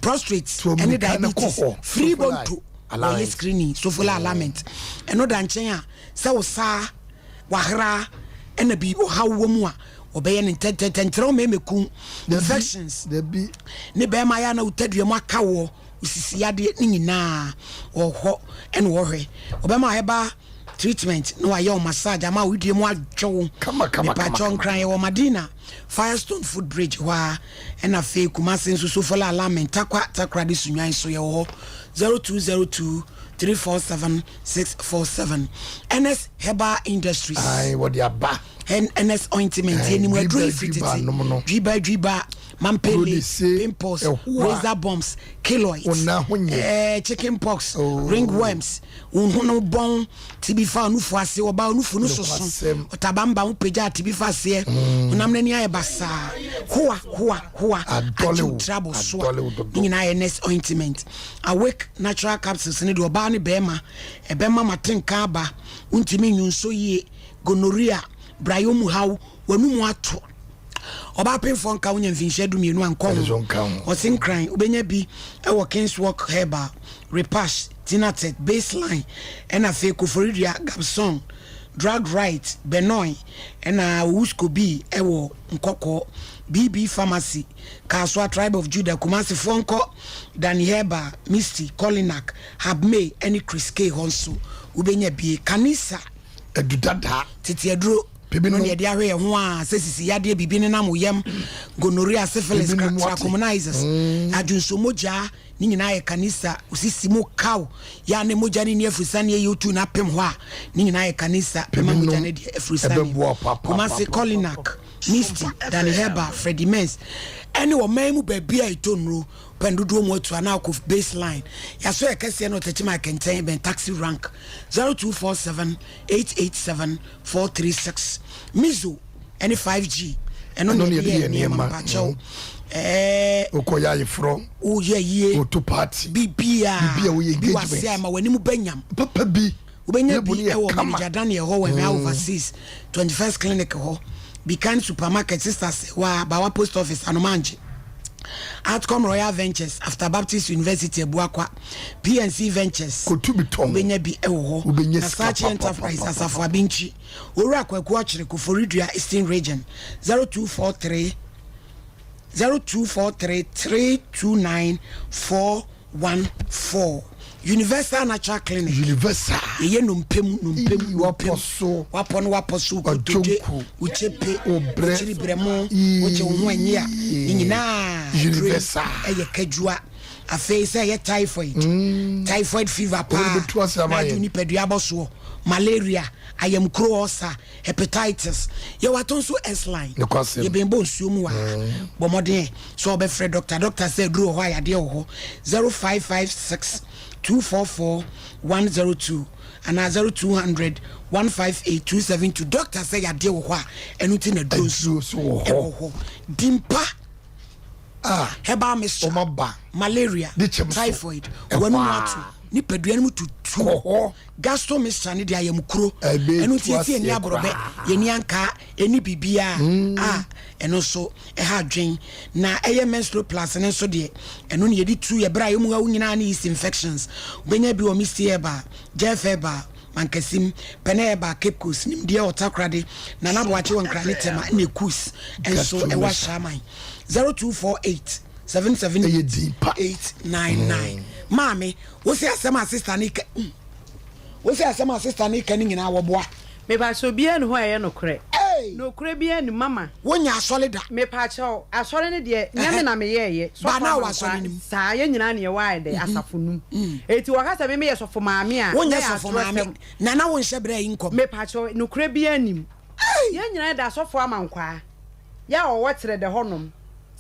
prostrate any diabetes free bone to why screening so full alignment eno da nchen a se wo sa wahra ena bi o hawo mu a obeye ne tentententrem memeku infections the bi ne be ma ya na utaduam aka wo usisi ade ni nyina wo ene wo hwe obema eba treatment no ayo massage ama wudie mu adwo kama patron cry wo Madina Firestone Footbridge wa ena fe Kumasi nso so fola alignment takwa de sunwan so ye wo 0202 347-647. NS Herbal Industries. Aye, what ya ba? NS Ointment. Anywhere driba. Mampele, pimples, razor bumps, keloids, chicken pox, ringworms, unhono bone, tibifa nufuase, oba unufunu soso, otabamba upeja tibifa se, unamnenia ebasa, hua, aju trouble swa, nina NS Ointment, awake natural capsules, ni do oba ni bema, ebema matenka aba, untimi nyunso ye, gonorrhea, brayomu hau, wanumu ato, oba penfo nka wonya mfinhye du mienu ankon osinkran obenya bi e King's Walk Herbal Repash Tinatet Baseline ena fe Koforidua Gabson Drug Right Benoy ena Wusko B e Nkoko BB Pharmacy Kaswa Tribe of Judah Kumasi Fonko Dani Herbal Misty Kolinak Habme any Chris K Honso ubenya bi kanisa edudada titiadro no ne dia hwe ho a sesisi yade bibi ne nam yam gonorrhea syphilis trichomonas adunso moja ni nyina ye kanisa usisi mo kaw ya ne moja ni afusane ye yotu na pem ho a ni nyina ye kanisa pema moja ne dia afusane kuma se Kolinak Misty Dan Herbal Freddy Mens any wo maimu babia itonro pendudu mo to na ko Baseline ya so ekese no techima kenten ben taxi rank 0247-887-436 Mizo any 5G eno no ne mampacho okoya ifro o ye o to party bibia we engagement wase ama wanimu banyam papa bi ubenya bi e wo Jadan ye ho we overseas 21st clinic ho Bikan supermarket sisters wa bawa post office anomanje Outcome Royal Ventures After Baptist University Ebuakwa PNC Ventures ubenya bi ewo ho na Sachi Enterprise asafo abinchi owura kwaku achire Koforidua Eastern Region 0243 329-414 Universal Natural Clinic Universal ye numpem waposo kotoje uchepe ochiri bremo oche ho anya nyina Universal eye kadua afei say ye typhoid fever pa na juni pedua boso malaria ayam crossa hepatitis ye watonso S-line ye bembo nsuo mu wa bomodin so obefre doctor say duro ho ayade ho 0556-244-102 and 0200-158-272 doctor say yade wo ho a enuti na dose ho dimpa heba meso malaria typhoid wanu atu ni pedua ni tutu gastro mistane dia yamkuro enu tie ni abrobe ye ni anka eni bibia eno so ha dwen na eye menstrual plus ne so de eno ne yedi tu ye bra ye mu ha nyina na yeast infections benya bi o mistieba jefeba mankasim peneba kepkus nim dia otakrade na nabo ache wankra ne tema ne kus enso e wa shaman 0248-778-899 Mami, wosi asema sister Nika. Wosi asema sister Nika ni nyina woboa. Me pa so bia no ho aye no kre. No kre bia ni mama. Wonya asole da. Me pa cho asole ne de nyame na me ye. Ba na wa asole ni. Sa ye nyina ne wa de asafo num. Eti wakasa me ye sofo maami a. Wonya sofo maami. Na won hyebre inkom. Me pa cho no kre bia nim. Ye nyina da sofo amankwa. Ya o wotre de honom.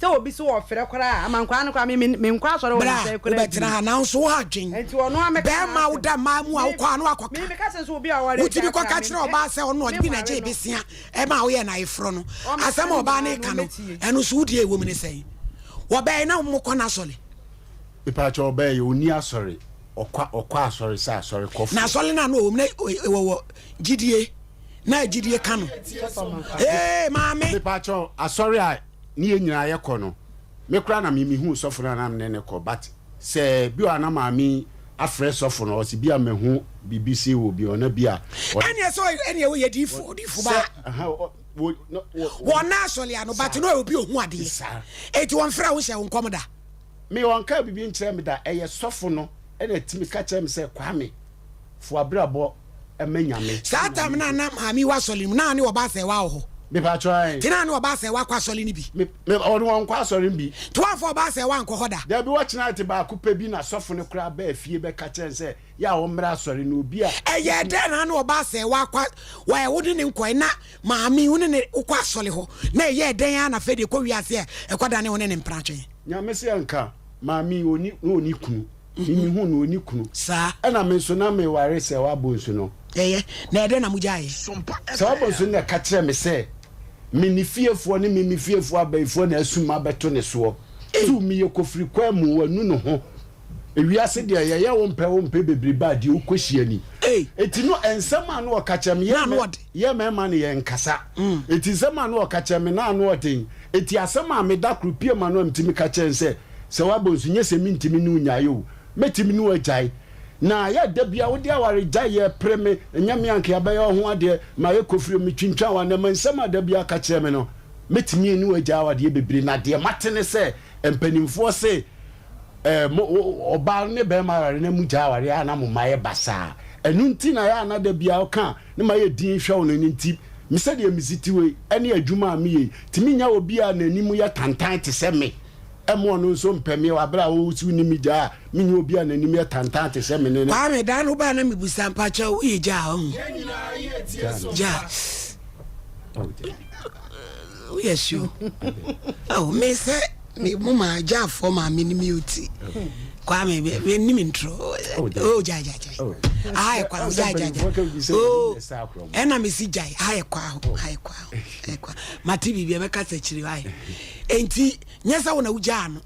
Se obi so ofere kwara amankwa no kwa me nkwa soro wo se kwara betra ha na so ha dwen enti ono ameka be ma wo da ma mu a kwa no akoka me ka se so obi a ware uti bi kwa ka kire oba se ono bi na je besia e ma wo ye na ifro no asem oba na ka no eno so udi ewo me ne sei wo be na mo kona sole ipa cho oba ye oni asore okwa asore sa asore kofu na sole na no o me wo gidie na gidie ka no mame ipa cho asore a ni enyina ye kono me kra na me hu sofo na nam ne ko but se bi wa na maami afre sofo no si bia me hu BBC wo bi ona bia ene wo ye difu ba wona asole ano but no obi ohu ade eti won fra wo hye won komoda me won ka bibi nkire me da eye sofo no ene timi ka kire me se kwame fo abrabo emanyame satam na maami wa asole na ne wo ba se wa ho me pa try tina na oba se wa kwa soli ni bi me onu won kwa sori bi to afọ oba se wa nko hoda da bi watch night ba ku pe bi na sofo ne kura ba afie be ka chen se ya wo mra sori na obi a eye de na oba se wa kwa wa wodi ne nko na maami woni ne kwa soli ho na eye den ya na fe de ko wiase e kwada ne woni ne mpratwe nya me se anka maami oni kunu mimi hu no oni kunu sa na me so na me ware se wa bonsu no na ede na mujaye se wa bonsu ne ka kire me se minifiefo ne mimifiefo abaifo na asuma beto ne so tu mi yekofri kwa mu wanu no ho ewiase de ye wo mpe bebri ba de ukohia ni eti no ensema na okachem ye mema ne ye nkasa eti ensema na okachem na no oten eti asema me da krupie ma no mtimi ka chen se wa bonsu nye se mintimi nu nyayo metimi nu ajai na ya dabia wo dia ware jai ye preme nyame anke abaye ho ade ma ye kofri mi twintwa wa na mansema dabia ka kire me no metimi nu ajai wa de bebri na de matene se empanimfo se oba ne be ma ware na mu jai ware ya na mo maye basa enu nti na ya na dabia o kan ne ma ye din hwa no nti mi se de misiti we ene adwuma mi ye timi nya obi a na nimu ya tantan te se me emo no so mpemi wa bra wo su ni mi ja mi ni obi a na nimu ya tantan te se me ne ba me dan no ba na mi busa mpa cha wo ye ja ho ja yes you oh me se me mama ja for ma mi ni mi oti kwa me be ni mi ntro oh ja ai kwa ja oh ena me si ja ai kwa mati bibia me ka sechiri ai enti nyesa wona uja no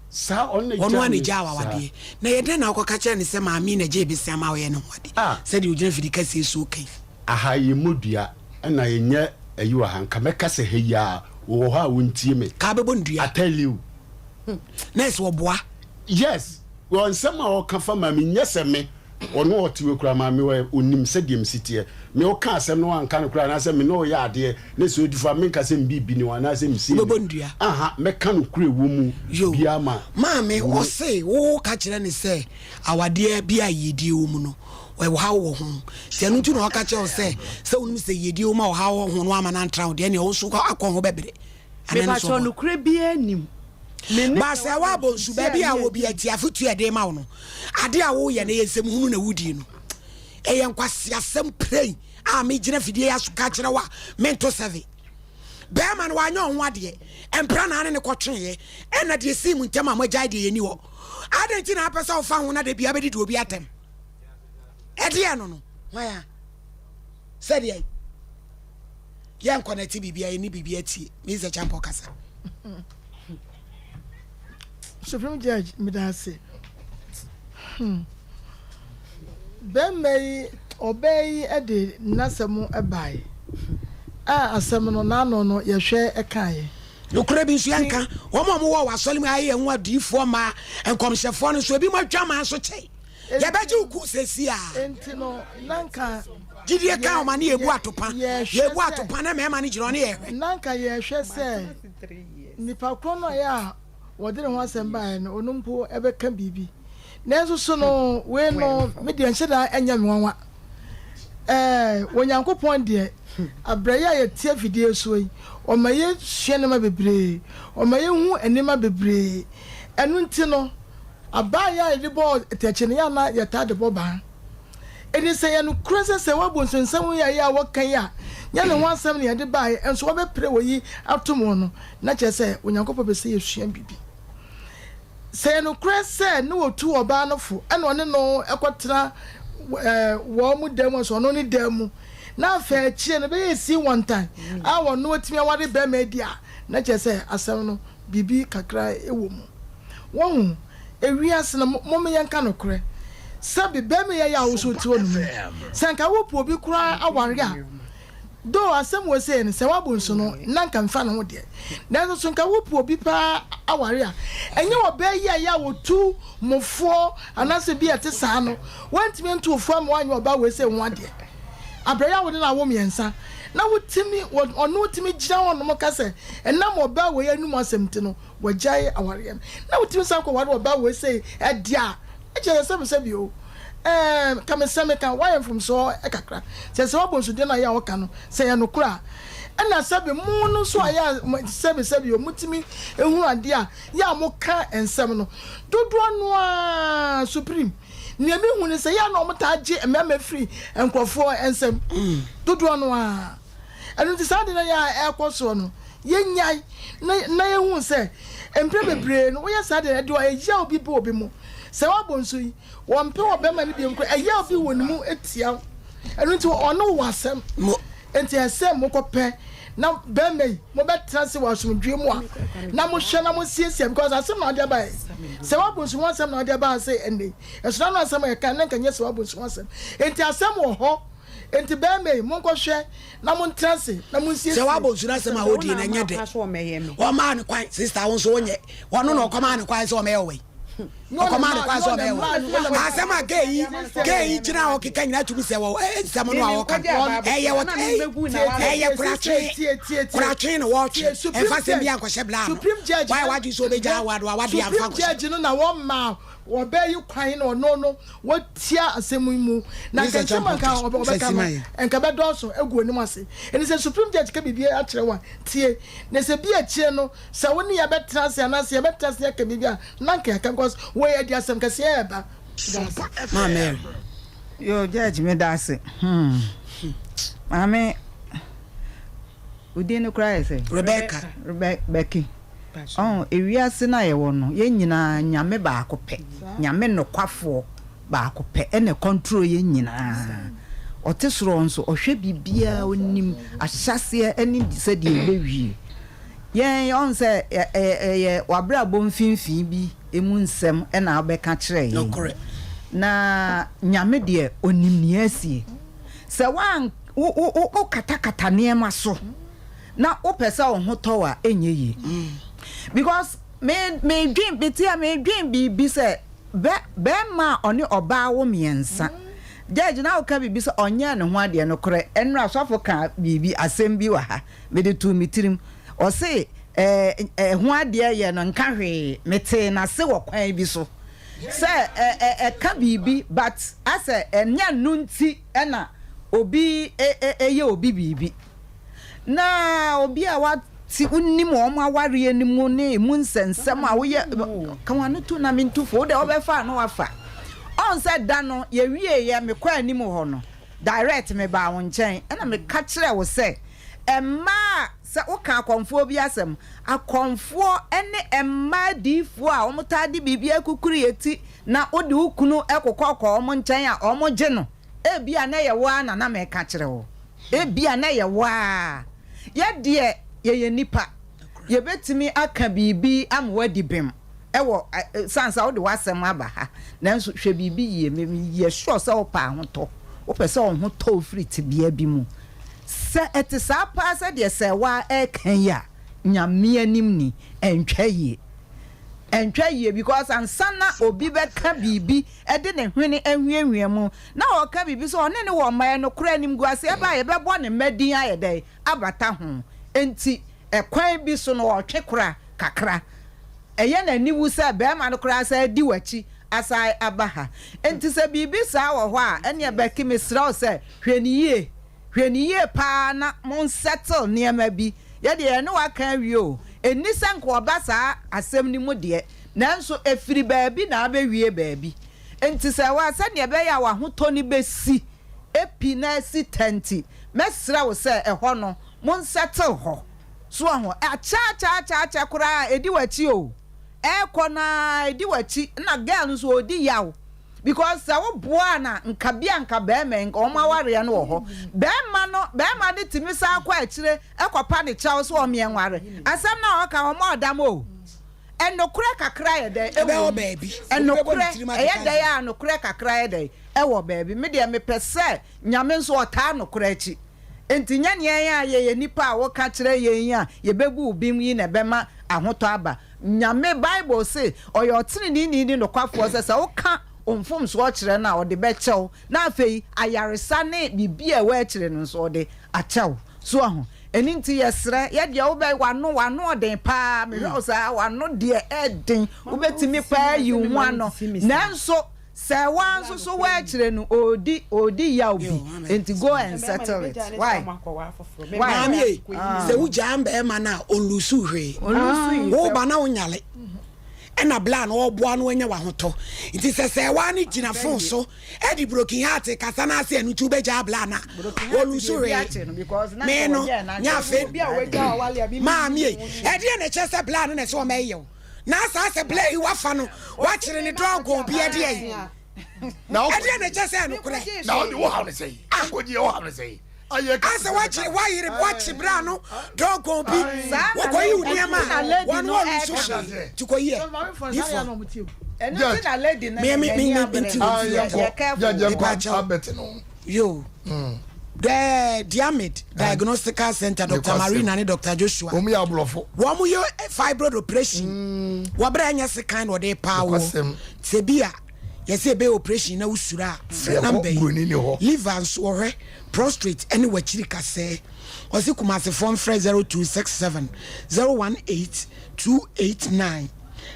sa onne ja ono ane ja wa wade na yede na akoka kire ne se ma mi na je besi ama we no wade se de ujina fidika se so kai aha ye modua na yenye ayi wa hanka me ka se heya wo ha wontie me ka bebo ndua I tell you nice wo boa yes won sama o ka fa ma mi nyese me ono otiwe kura ma mi we onim se dem sitie me o ka asem no anka no kura na se me no ya ade na so difa me ka se mbibi ni wana se msi bebo ndua aha me ka no kura wo mu bia ma me wo se wo ka kire ne se awade bia yedi wo mu no we ha wo ho se no ntu no ka kire se wonim se yedi wo ma wo ha wo ho no ama na ntra wo de ne wo so akọ ho bebere me pa cho no kura bia nim ba se wa bo su ba bia wo bia ti afutu e de ma wo no ade a wo ye na yesem hunu na wudi no e ye nkwase asem pray a me gina fidie ya so ka kire wa mento 7 be ma no wa nya ho ade empra na ne kotwe ye e na de sim ntema ma jai de ye ni wo ade ti na apesa wo fa ho na de bia be di obi atem e de no no wa ya said ye yan connect bibia ni bibia ti me ze champo kasa Supreme Judge Midase. Ben obey ede nasemu ebai. Asem no na no yehwe ekaye. Nokura bi nsu anka, wo mo wo wasole mu aye enwa difo ma enkomhyefo no so ebi mo twama so chei. Ye beji uku sesi a. Enti no nanka gidie ka o ma ne ebu atopa. Yebu atopa na me ma ne giro ne ye. Nanka yehwe se nipa krono ya wodere ho asem no onumpo ebeka bibi nenso so no we no me de nhyeda anya menwa wonyankopon de abraya ye tie fidie so yi o ma ye hwe ma bebre o ma ye hu enema bebre enu nti no abaya ye bo techene ya na ye ta de boba eni se ye no krese se wabonsensem ya wakan ya nya ne ho asem ne ye de bae enso wo be pre wo yi atomo no na che se wonyankopon be se ye hwe bibi se no krese no otu oba no fo ena one no ekotena wo mu dem so no ni dem na fa chie no be si one time a wo no otimi awade be media na che se asem no bibi kakra ewo mu wo ewiase na mo me yanka no kre sabi be me ya wo so ti wo no mu sanka wo po obi kura aware a do asem we say ne se wabonso no nanka mfa no ho de na so nka wo po obi pa aware a enye wo be ya wo tu mofo anase bi ate saa no wantimi ntu ofo am wanyo ba we say ho de abraya wo de na wo miensa na wotimi ono wotimi gira wono mo kase enam oba we anum asemti no wajai aware na wotimi san ko wade oba we say e dia e je se bi o kame seme kan why from so ekakra se wabonso de na ya woka no se ya no kura ɛna sɛbi mu no so aya sɛbi yo mutimi ehu ade a ya mo ka ensɛm no dodoɔ no a supreme nea me hu ne sɛ ya na ɔmo ta agye mmɛmɛ free nkrɔfoɔ ensɛm dodoɔ no a ɛno ti saa de na ya ɛkɔ so no yenyai na yehu sɛ empre bebre no woyɛ saa de de ɛyɛ obi bo obi mu sɛ wabɔ nso yi wɔn pɛ wɔ bɛma ne bi nkɔ ɛyɛ obi wɔ ne mu etia ɛno ti ɔno wɔ asɛm enti ɛsɛ mo kɔpɛ na bɛma yi mo bɛtena se wɔ asomdwe mu a na mo hwɛ na mo siesie because asɛm na ɔde aba yi sɛ wabɔ nso wɔn asɛm na ɔde aba sɛ ɛnɛ ɛsona no asɛm yɛ kan na nkanyɛ sɛ wabɔ nso wɔn asɛm enti asɛm wɔ hɔ enti bɛma yi mo nkɔhwɛ na mo ntena se na mo siesie sɛ wabɔ nso na asɛm a odi na nyɛ de wɔn maa ne kwan sister wɔn nso wɔnyɛ wɔn no na ɔkɔmaa ne kwan sɛ ɔmɛyɛ wɔ yi ɔkɔmaa ne kwan sɛ ɔmɛyɛ wɔ asɛm a geyi gyina hɔ keka nyina tumi sɛ wɔ nsɛm no a wɔka ɛyɛ kuratwe ne wɔtwe ɛmfa sɛm bi ankɔhyɛ bla no wayɛ wadwe sɛ obɛgya awade amfa nkɔhyɛ no na wɔma wɔbɛyi kwan na ɔno no wɔtia asɛm mu na nkɛntɛm nka ɔbɛka ma nka bɛdɔɔso agu onim ase ɛne sɛ supreme judge ka biribi akyerɛ wa tie na sɛ bi akyire no sɛ wo ne yɛbɛtena ase anaasɛ yɛbɛtena ase yɛka biribi a na nkɛka because wɔyɛ adi asɛm kɛseɛ yɛba maame yo judge me da ase maame udin no cry say Rebecca Becky ewiase na ye wo no ye nyina nyame baako pɛ nyame nokwafoɔ baako pɛ ene control ye nyina ɔte soro nso ɔhwɛ bibia onim ahyase ene dise de ebewie ye on sɛ ye wabra bom finfin bi emu nsɛm ena abɛka kyerɛ ye na nyame de onim ne asie sɛ wan o katakata nneɛma so na o pɛ sɛ wo ho tɔ a enye yi because me dream bitia me dream bi say be ma oni oba wo miensa judge na o ka bi say onye ne ho ade no kore enra sofo ka bibi asem bi wa ha me de tu mitirim o say ho ade ye no nka hwe mete na se wo kwan bi so say ka bibi but ase enya nunti na obi ye obi bibi na obi a wa ti unni mo ma ware ni mu ne mu nsensem a wo ye kan wan to na mintu fo de obefa no wafa on said da no ye wie ye me kwa ni mu ho no direct me ba won nchen na me ka kire wo se emma se wo ka akonfo bi asem akonfo ene emma difo a wo mutade bibia kukuru yeti na odi ukunu ekokoko wo nchen a wo je no ebia na ye wa na me ka kire wo ebia na ye wa ye de ye nipa ye betimi aka bibi am wadi bem ewo sansa wo de wasem aba ha nanso hwe bibi ye me ye sure se wo pa ho to wo pese wo ho to free bia bi mu se etisa pa se de se wa e kan ya nyame anim ni entwa ye because ansana obi be ka bibi e de ne hwene ahwiehwie mu na wo ka bibi so one ne wo maye no kura anim guase e ba ye be bo ne madin ayede abata ho enti ekwan bi so no otwe kura kakra eye na niwu se be ma no kura se di wachi asai abaha enti se bibi sa wo ho a ene be ki mesra o se hweniye pa na mon settle niema bi ye de no waka wi o eni se nko oba sa asem ni mu de nanso efiri baabi na abewie baabi enti se wa se ne be ya wa ho toni be si epi na si tenti mesra wo se ho no mon settle ho so ho cha kura edi wachi o kona edi wachi na girl no so odi yaw because wo boa na nka bia nka be me nka o ma ware no ho be ma de timi sa akwa akire ekopa de chaw so o me enware asem na o ka o ma odam o enokure kakra ye de ebe o baabi enokure ye de ya enokure kakra ye de wo baabi me de me pese nyame nso o ta enokure achi enti nya ne ye nipa a wo ka kire ye a ye bebu ubim yi na bema ahoto aba nyame bible say oyo tini ni nokwafo se wo ka omfom so kire na o de be chew na afei ayaresa ne bibia wa kire no so de achew so ho eni nti yesre ye de wo be wano den pa me wo sa wano de eden wo betimi pa yi hu ano nanso Say one so where children odi ya obi and to go and settle it. Why? Why? Say we jam be man na olusu hwe. Wo ba na onyale. And a bland or one when you want to. It is a say one in a phone so Eddie broken heart, Casana say and 2 beja blana. Olusu because Meno, Mammy, Eddie and a chester plan and so may you. Now, I say, play you fan watching in the dog go be a day. Now, I didn't just say, now you want to say, I'm what you want to say. I say, why you watch Brano, dog go be. What are you, dear man? One to go here. And nothing a lady, you. The Diamid Diagnostical Center, Dr. Marina and Dr. Joshua. One more fibroid operation. What brand is the kind of their power? Sebia, yes, a bay operation, no sura, liver and swore, prostrate, anywhere Chilika say. Was it come as a phone phrase 0267 018 289.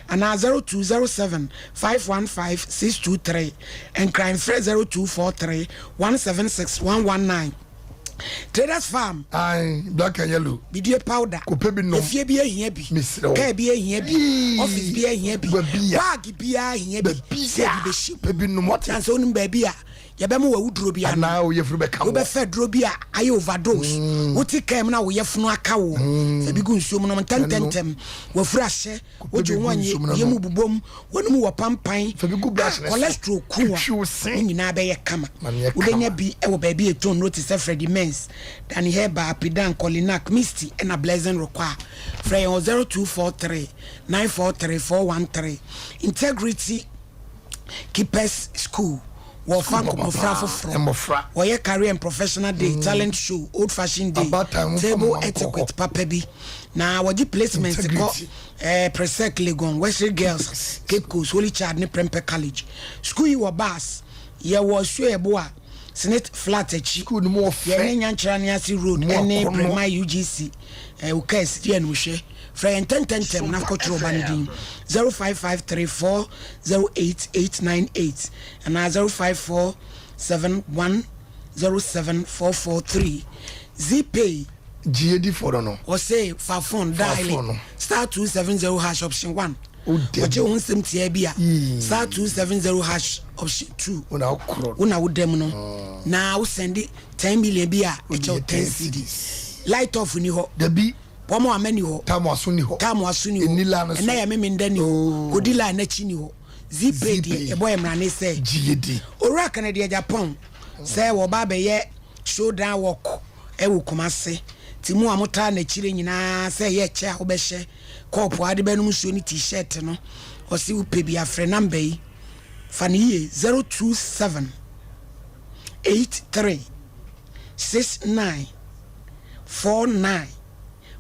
And now 0207 515 623 and crime phrase 0243 176 119. Traders Farm. Aye, black and yellow. Bidia powder. If ye be a heavy, Miss Care be a heavy, office be a heavy, bag be a heavy, said the ship, baby, no more chance on baby. Yabemu Udrobia now, you have fed Drobia, I overdose. What he came now, we have no cow. The big summon tentem were fresh. What you want, you move boom, when you were pumping for the good cholesterol cool. She was saying in Abbey Kama. Would be our baby to notice a Freddy Mens. Danny Heba, Pidan, Colinak, Misty, and a blazing require. Frey on 0243 943 413. Integrity Keepers School. Well, Franco Mofra for your career and professional day, talent show, old fashioned day, table etiquette, papebi. Now, what the placements Presec Legon, Wesley Girls, Cape Coast, Holy Child, Prempe College. School you were bass, ye was sure boa, Senate flat at school more fair, Yanchaniasi Road, N.A. Prima UGC, Ukes, Yen Wishe. Frey and 10 na control banding 05534 08898 and now 0547107443 ZPay GAD for no or say for phone dial star 270 hash option 1 what you want some tia star 270 hash option 2 una would them no now send it 10 million bia it's 10 CDs light off ni ho the be Pomo ameni ho tamu asuni ho enila na so na ya meme ndani ho kodila na chi ni ho zipe die e boy mrane se GD ora Canada Japan se wo ba be ye showdown walk e wo Kumase timu amota na chire nyina se ye che ho be hye cup ade be no so ni t-shirt no o si upe bi afre number yi fani 027 83 69 49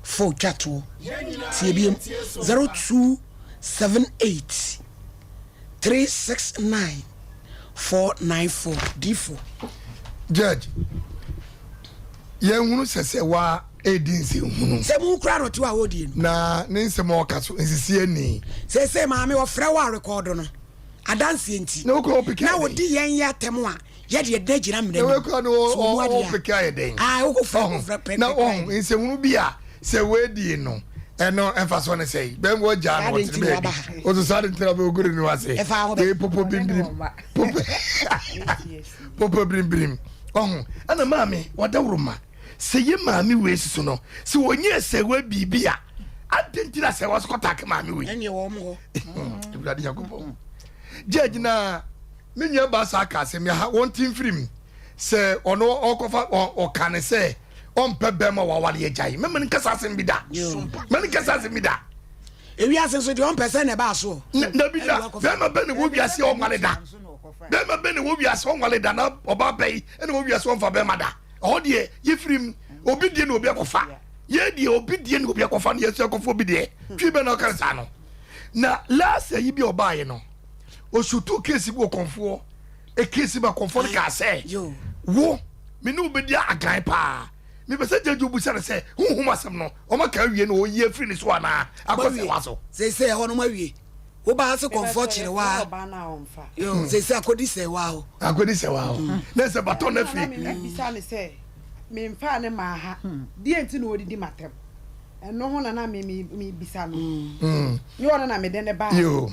4 chatwo TBM 0278 369 494 D4 Judge yenhunu sese wa edinsi hunu se mu kra no to awodi na ne nsem okaso nsisi ani sese maame wo fra wa record no adansi enti na wo pika na wo di yen ya temu a ye de da gina mre na wo no pika ye den wo ko fra na nsem hunu bia se wedi no eno emfaso ne sei ben wo ja no tebe o so sare ntira be ogure ni wase e popo brim ana mami wada wuruma se ye mami we siso no se wonye se wa bibia adentira se wa skota ka mami we ene wo mo ibra di yakobo judge na menya ba sa ka se me ha won tin frim se ono okofa o kan se on pe bema wa wale ye jai me mani kasa se mbida ewi ase so de 1% e ba so na bida bema be ne wo wiase o wale da bema be ne wo wiase o wale da na oba bai ene wo wiase o fa bema da o de ye frim obi die na obi akofa ye die obi die na obi akofa na yesu akofa obi die twi be na kansa no na last yi bi oba ye no o shutu kesi bo konfo e kesi ba konfo ka se wo me no be dia agan pa me be say jeju bu say huhum asem no o ma ka wie no o ye free ni so ana akose waso say ho no ma wie wo ba se comfort chire wa yo se akodi se wa o na se baton na fi bisa me se me mfa ne ma ha die nti na odidi matem eno ho na me bisa no yo ona na me de ne ba yo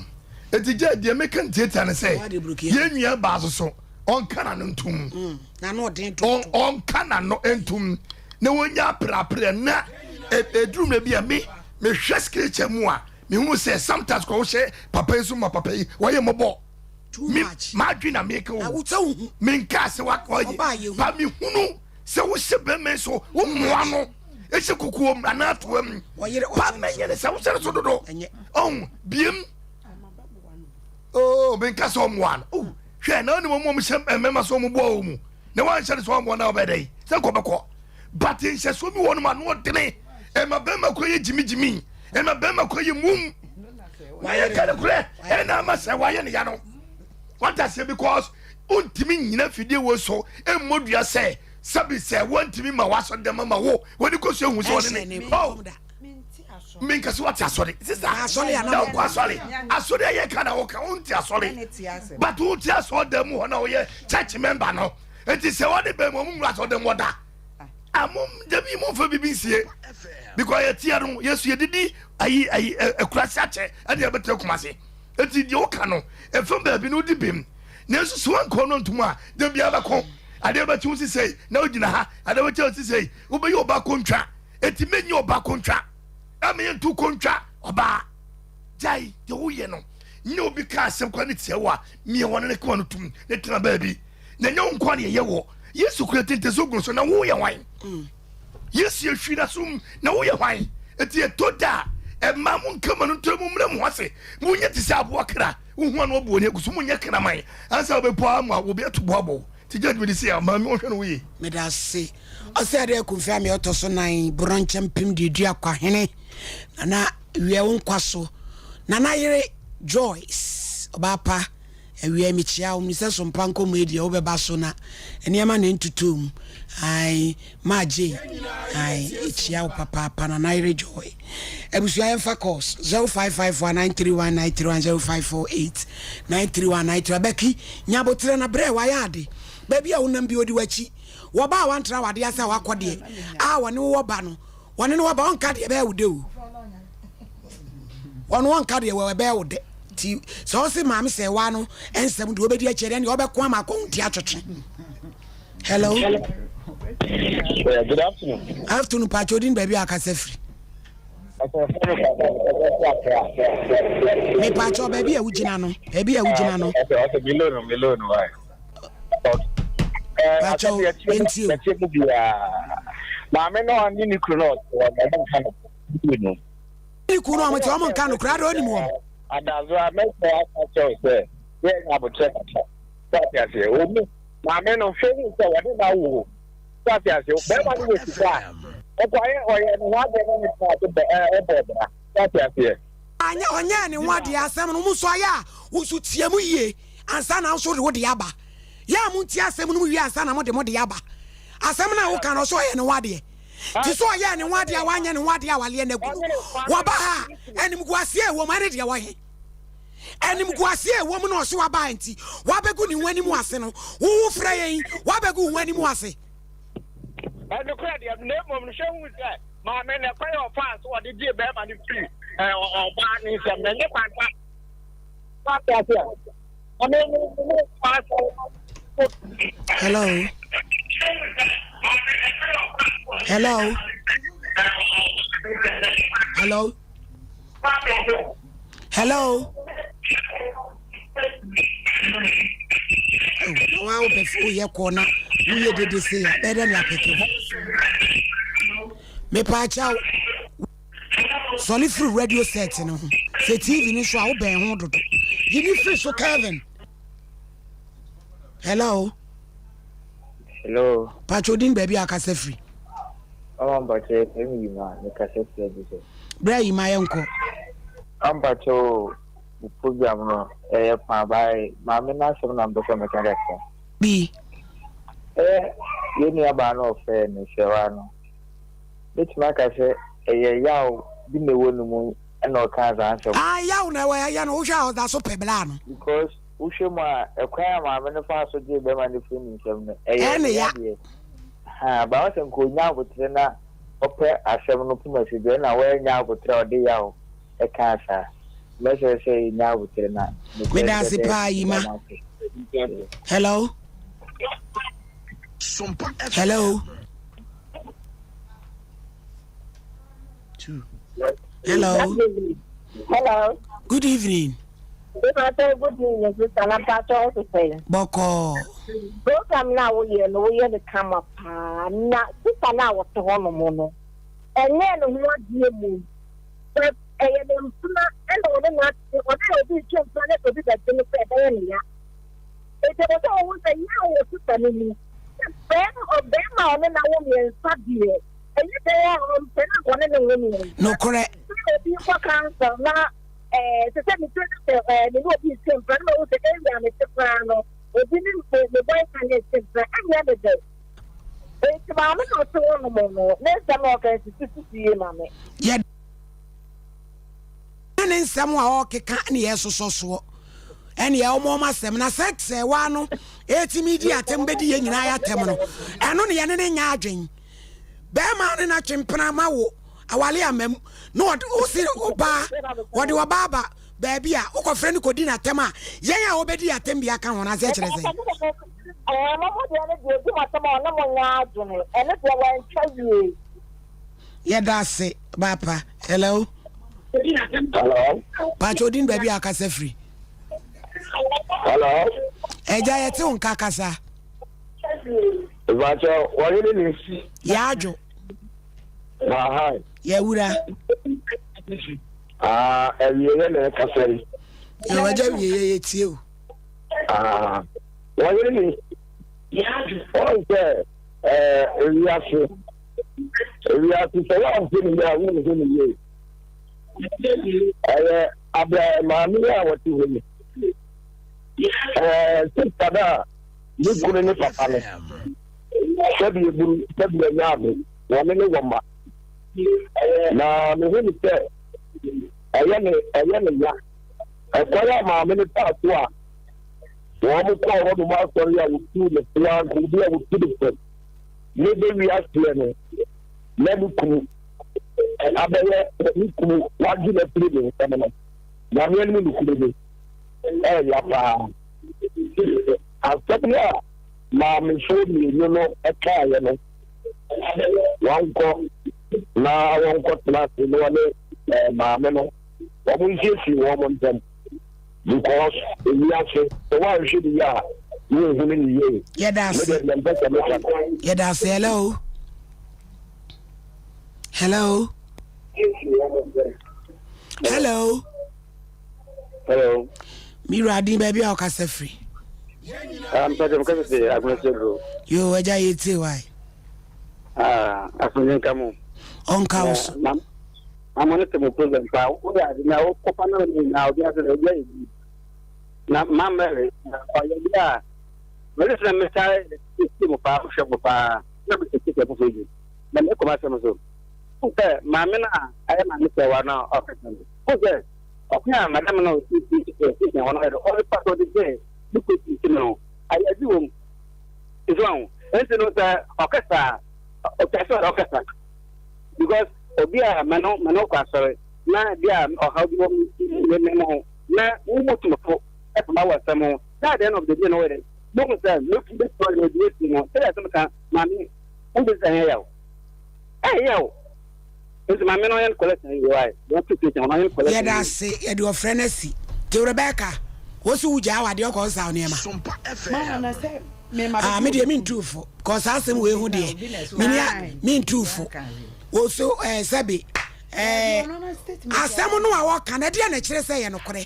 etije de me kan tieta ne se ye nwia ba so on kana no ntum na no den to on kana no entum na wonya prapre na edrum na bia me hwe scripture mu a me hu say sometimes ko hwe papa ensu ma papa yi wo ye mobo too much ma dwena me ka wo hu me nka se wa ko ye ba me hunu se wo se be me so wo moa no e se kukuo na to am ba me ye ne se wo se so dodo on biem oh me nka so moa oh hwe na oni mo se me ma so mo bo mu na wan hye so mo na obedai se ko beko but in se so mi wonu ma no dene e ma be ma ko ye jimi e ma be ma ko ye mum wa ye ka de kure e na ma se wa ye ne ya no what I say because untimi nyina fidie wo so e modua se sabi se wantimi ma waso de ma wo woni ko so hu so ne oh min ka so wati asori sister asori ana ko asori ye ka na wo ka unti asori but unti asori de mu na wo ye church member no enti se wo de be mu asori de mo da amum de bi mo fa bibisie because ye tia no yesu ye didi ayi ekurasi ache ade betre kumase enti de wo ka no e fam ba bi no di bem na yesu so anko no ntuma de bia ba ko ade ba chi sei na ogina ha ade ba chi sei wo be yo ba kontwa enti menyi oba kontwa ame ntu kontwa oba jai de wo ye no nye obi ka asem kwa ne tie wo a me won ne ko no tum ne tena ba bi na nye nko ne ye wo yesu kretente so gun so na wo ye wan yesu ye hwi na sum na wo ye hwan enti e toda e ma mu nkama no ntomu mra mu hase mu nye tise abo kra wo hu na obo ne gusu mu nye kra man ansa obepo amu obi atubo abo ti judge me say ma me wo hwe no we me da se o se ade konfia me otoso nan broncham pim de dua kwa hene na wie wo nkwaso na yere Joyce obapa ewie mi chia mi se Sompa Nkomo edi o beba so na eniema na ntutum ai maje ai chia papa na yere Joy ebusu ayen fa course 055493193105489319 beki nyabotre na bre wa yade baby a wonam bi odi wachi wo ba wantra wade asa wakode a wone wo ba no wone no ba on ka de be wude o won won ka de we be wude ti so se maame se wa no ensem de obedi a chere ne obeko ama ko nti atwetwe hello good afternoon afternoon pachodin baby akase free me pacho baby e wugina no okay below no why pacho enti maame no ani ni kro no ni kuno amati o mon kanu kra do ni mo adazo amete acho se ye na bo check that ya se o mi maame no feni se wade na wo that ya se be ma ni we sika o ko aye o ye no wa de ni pa de bra that ya se anya onya ni wade asem no mu so ya wo su tie mu yie ansa na so de wo de aba ya mu tie asem no mu yie ansa na mo de aba asem na wo kan so ye ni wade ti so ya ni wade a wanya ni wade a wale na gulu wa ba ha enim guase e wo mane de wo he enim guase e wo mu no so wa ba nti wa begu ni wani mu ase no wo fra yen wa begu wani mu ase no credit the name of the show with that my men na kwai of fans what did you be ma ni free o ba ni se me ne kwanta pa ta tia hello hello hello hello wow before ye corner we did this here better than apeke me pa chao solid free radio set no se tv ni so a wo ben ho dodo you free so Kevin hello pachodin baby akase free ambache emi ma ne kase free bi bra yi ma yenko ambacho program no pa bai ma me na so na ndoko mechanic bi yeni aba no fe ni shewa no bit ma kase yawo bi ne wonu mu ɛna ɔka za ansɛm yaw na ɛwɔ yɛ no wohwɛ a ɔda so pɛ bla no because wohwɛ mu a ɛkwan a maame no fa so gye bɛma no firi ne nsɛm no ɛyɛ ya ba wɔsɛ nkonya abotere na ɔpɛ asɛm no poma si deɛ na wɔanya abotere ɔde yaw ɛka asa mɛsɛ sɛ nya abotere na medase paa yi ma hello hello Hello. Good evening. Good evening, Sister Nampacho to say. Boko. Program now we the come up. Na sister now was to home. And then what you but I am and not what I be just planet to be that thing said. It was always a young sister in me. Ben or Ben on and I won't be in and you say, I'm one of the women. No, correct. People cancer now. To send me to the Northeast Temple, the area with the piano, or didn't say the boy can get and the other day. It's about not so long. Next time, I can see you, mammy. Yeah. And in some walk, can't hear so. And ya almost them na sex, one, 80 media, 10 beddy, and I terminal. And only an engaging. Bearman and a chimpanama. Awalia mem no osi oba wode wababa baby a wo friend ko di na tema yen a obedi atem bia kan wona se kire sen yeah that's it papa hello Pacho din baby akasa free hello eja yete on kakasa Pacho what you need yajo hi Yawura. Ewiye na kasari. Yawaja wiye tie o. Wọ́n ní wọ́n sẹ́ ewiase sẹ́wọ́n àti nìyẹn àwọn ènìyàn nìyẹn. Abẹ́ maame yẹn a wọ́n ti wọ́n mi. Sísá náà ní kúrò ní papa mi. Sẹ́bi eburu sẹ́bi ẹ̀yà mi wọ́n ní wọ́n ma. Na me hu ni sɛ ɛyɛ ne ya ɛkɔyɛ maame ne paako a wɔn mo kɔɔ hɔ nom asɔre a wotu ne plan obi a wotu ne fam ne bɛwi aseɛ no na ne kunu abɛyɛ ne kunu wagye ne pere ne nsɛm no nyame no ne kunu bi ɛyɛ paa asɛm no a maamefo mmienu no ɛkaeɛ no wankɔ na wọn kọ tena se ne wọn maame no wọn nsiesie wọn ntɛm because eyi ase sɛ wọn ahwɛ ne yie a wọn ehu ne yie. Yɛda ase hello hello hello miru adin baabi a ɔkasa firi. mpɛtɛ mo kasa se agunase bro. Yo ɛgya yɛ tie wa. Asunye nkamu. Onkaus. Amone temo problem pa o ya na o kopa na ni na obi ase na obi na mamere o ya bia wele se me sai mo pa o shebo pa na bi se ke po foji na me ko ma se mo so o te ma me na aye ma me se wa na o ka tan o je o ya madam na o ti na wona o pa to de ni ko ti no aye di wo izo an ense no sa okesa o ta so okesa because obi a mano kwasore na dia o how do we know na umutu fo e ma wasamo that the end of the day no way no say look this story we do no say some kan mami o be say yawo yawo it's mami no yan collect you why don't you think no yan collect yeah that say e do friend asi te Rebecca wo si uja awade o ko sa ne ma Sompa FM na say me dey mean true for cause asem we hu dey me mean true for also sabi asem no a wo kan ade na kire say ye no kore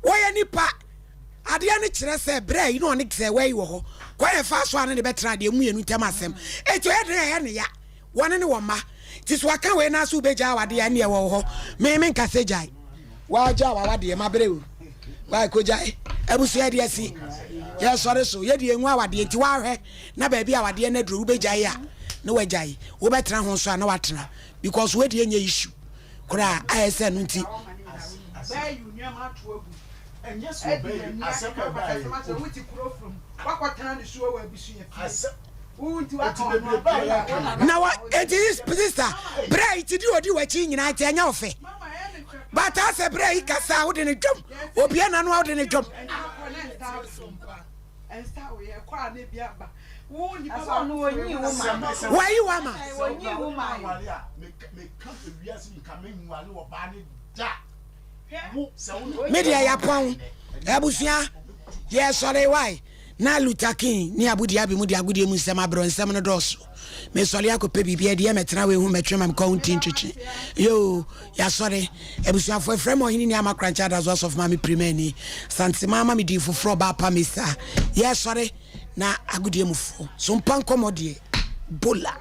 wo ye nipa ade na kire say bre yi no ne say we wo ho kwa ye fa so ane ne betra de mu yenu tem asem eto ye de ye ne ya wone ne wo ma ti so aka we na so beja awade ya ne ye wo ho me nka se jai wa ja awade ma bre o wa ko jai ebusu ye de asi ye sore so ye de enwu awade ti wa hwe na ba bi awade na duru beja ya no wajai wo betra ho so na watena because we de enya issue kora ayɛ sɛ no nti na wa eti sister bra iti di odi wachi nyina ati anya ofe but ase bra yi kasa wo de ne dwom obi ana no wo de ne dwom why you ama media ya pon abusua ye sorry why na lutakin ni abudi abi mu di agudi mu nsem abro nsem no dos me sorry akope bibia de metena we hu metwe mam county ntwetwe yo ya sorry abusua fo frem ohini ni amakrancha da zo of mami premier ni santi mama mi di foforo ba pa me sa ye sorry na agudi mu fo Sompa Nkomo de bola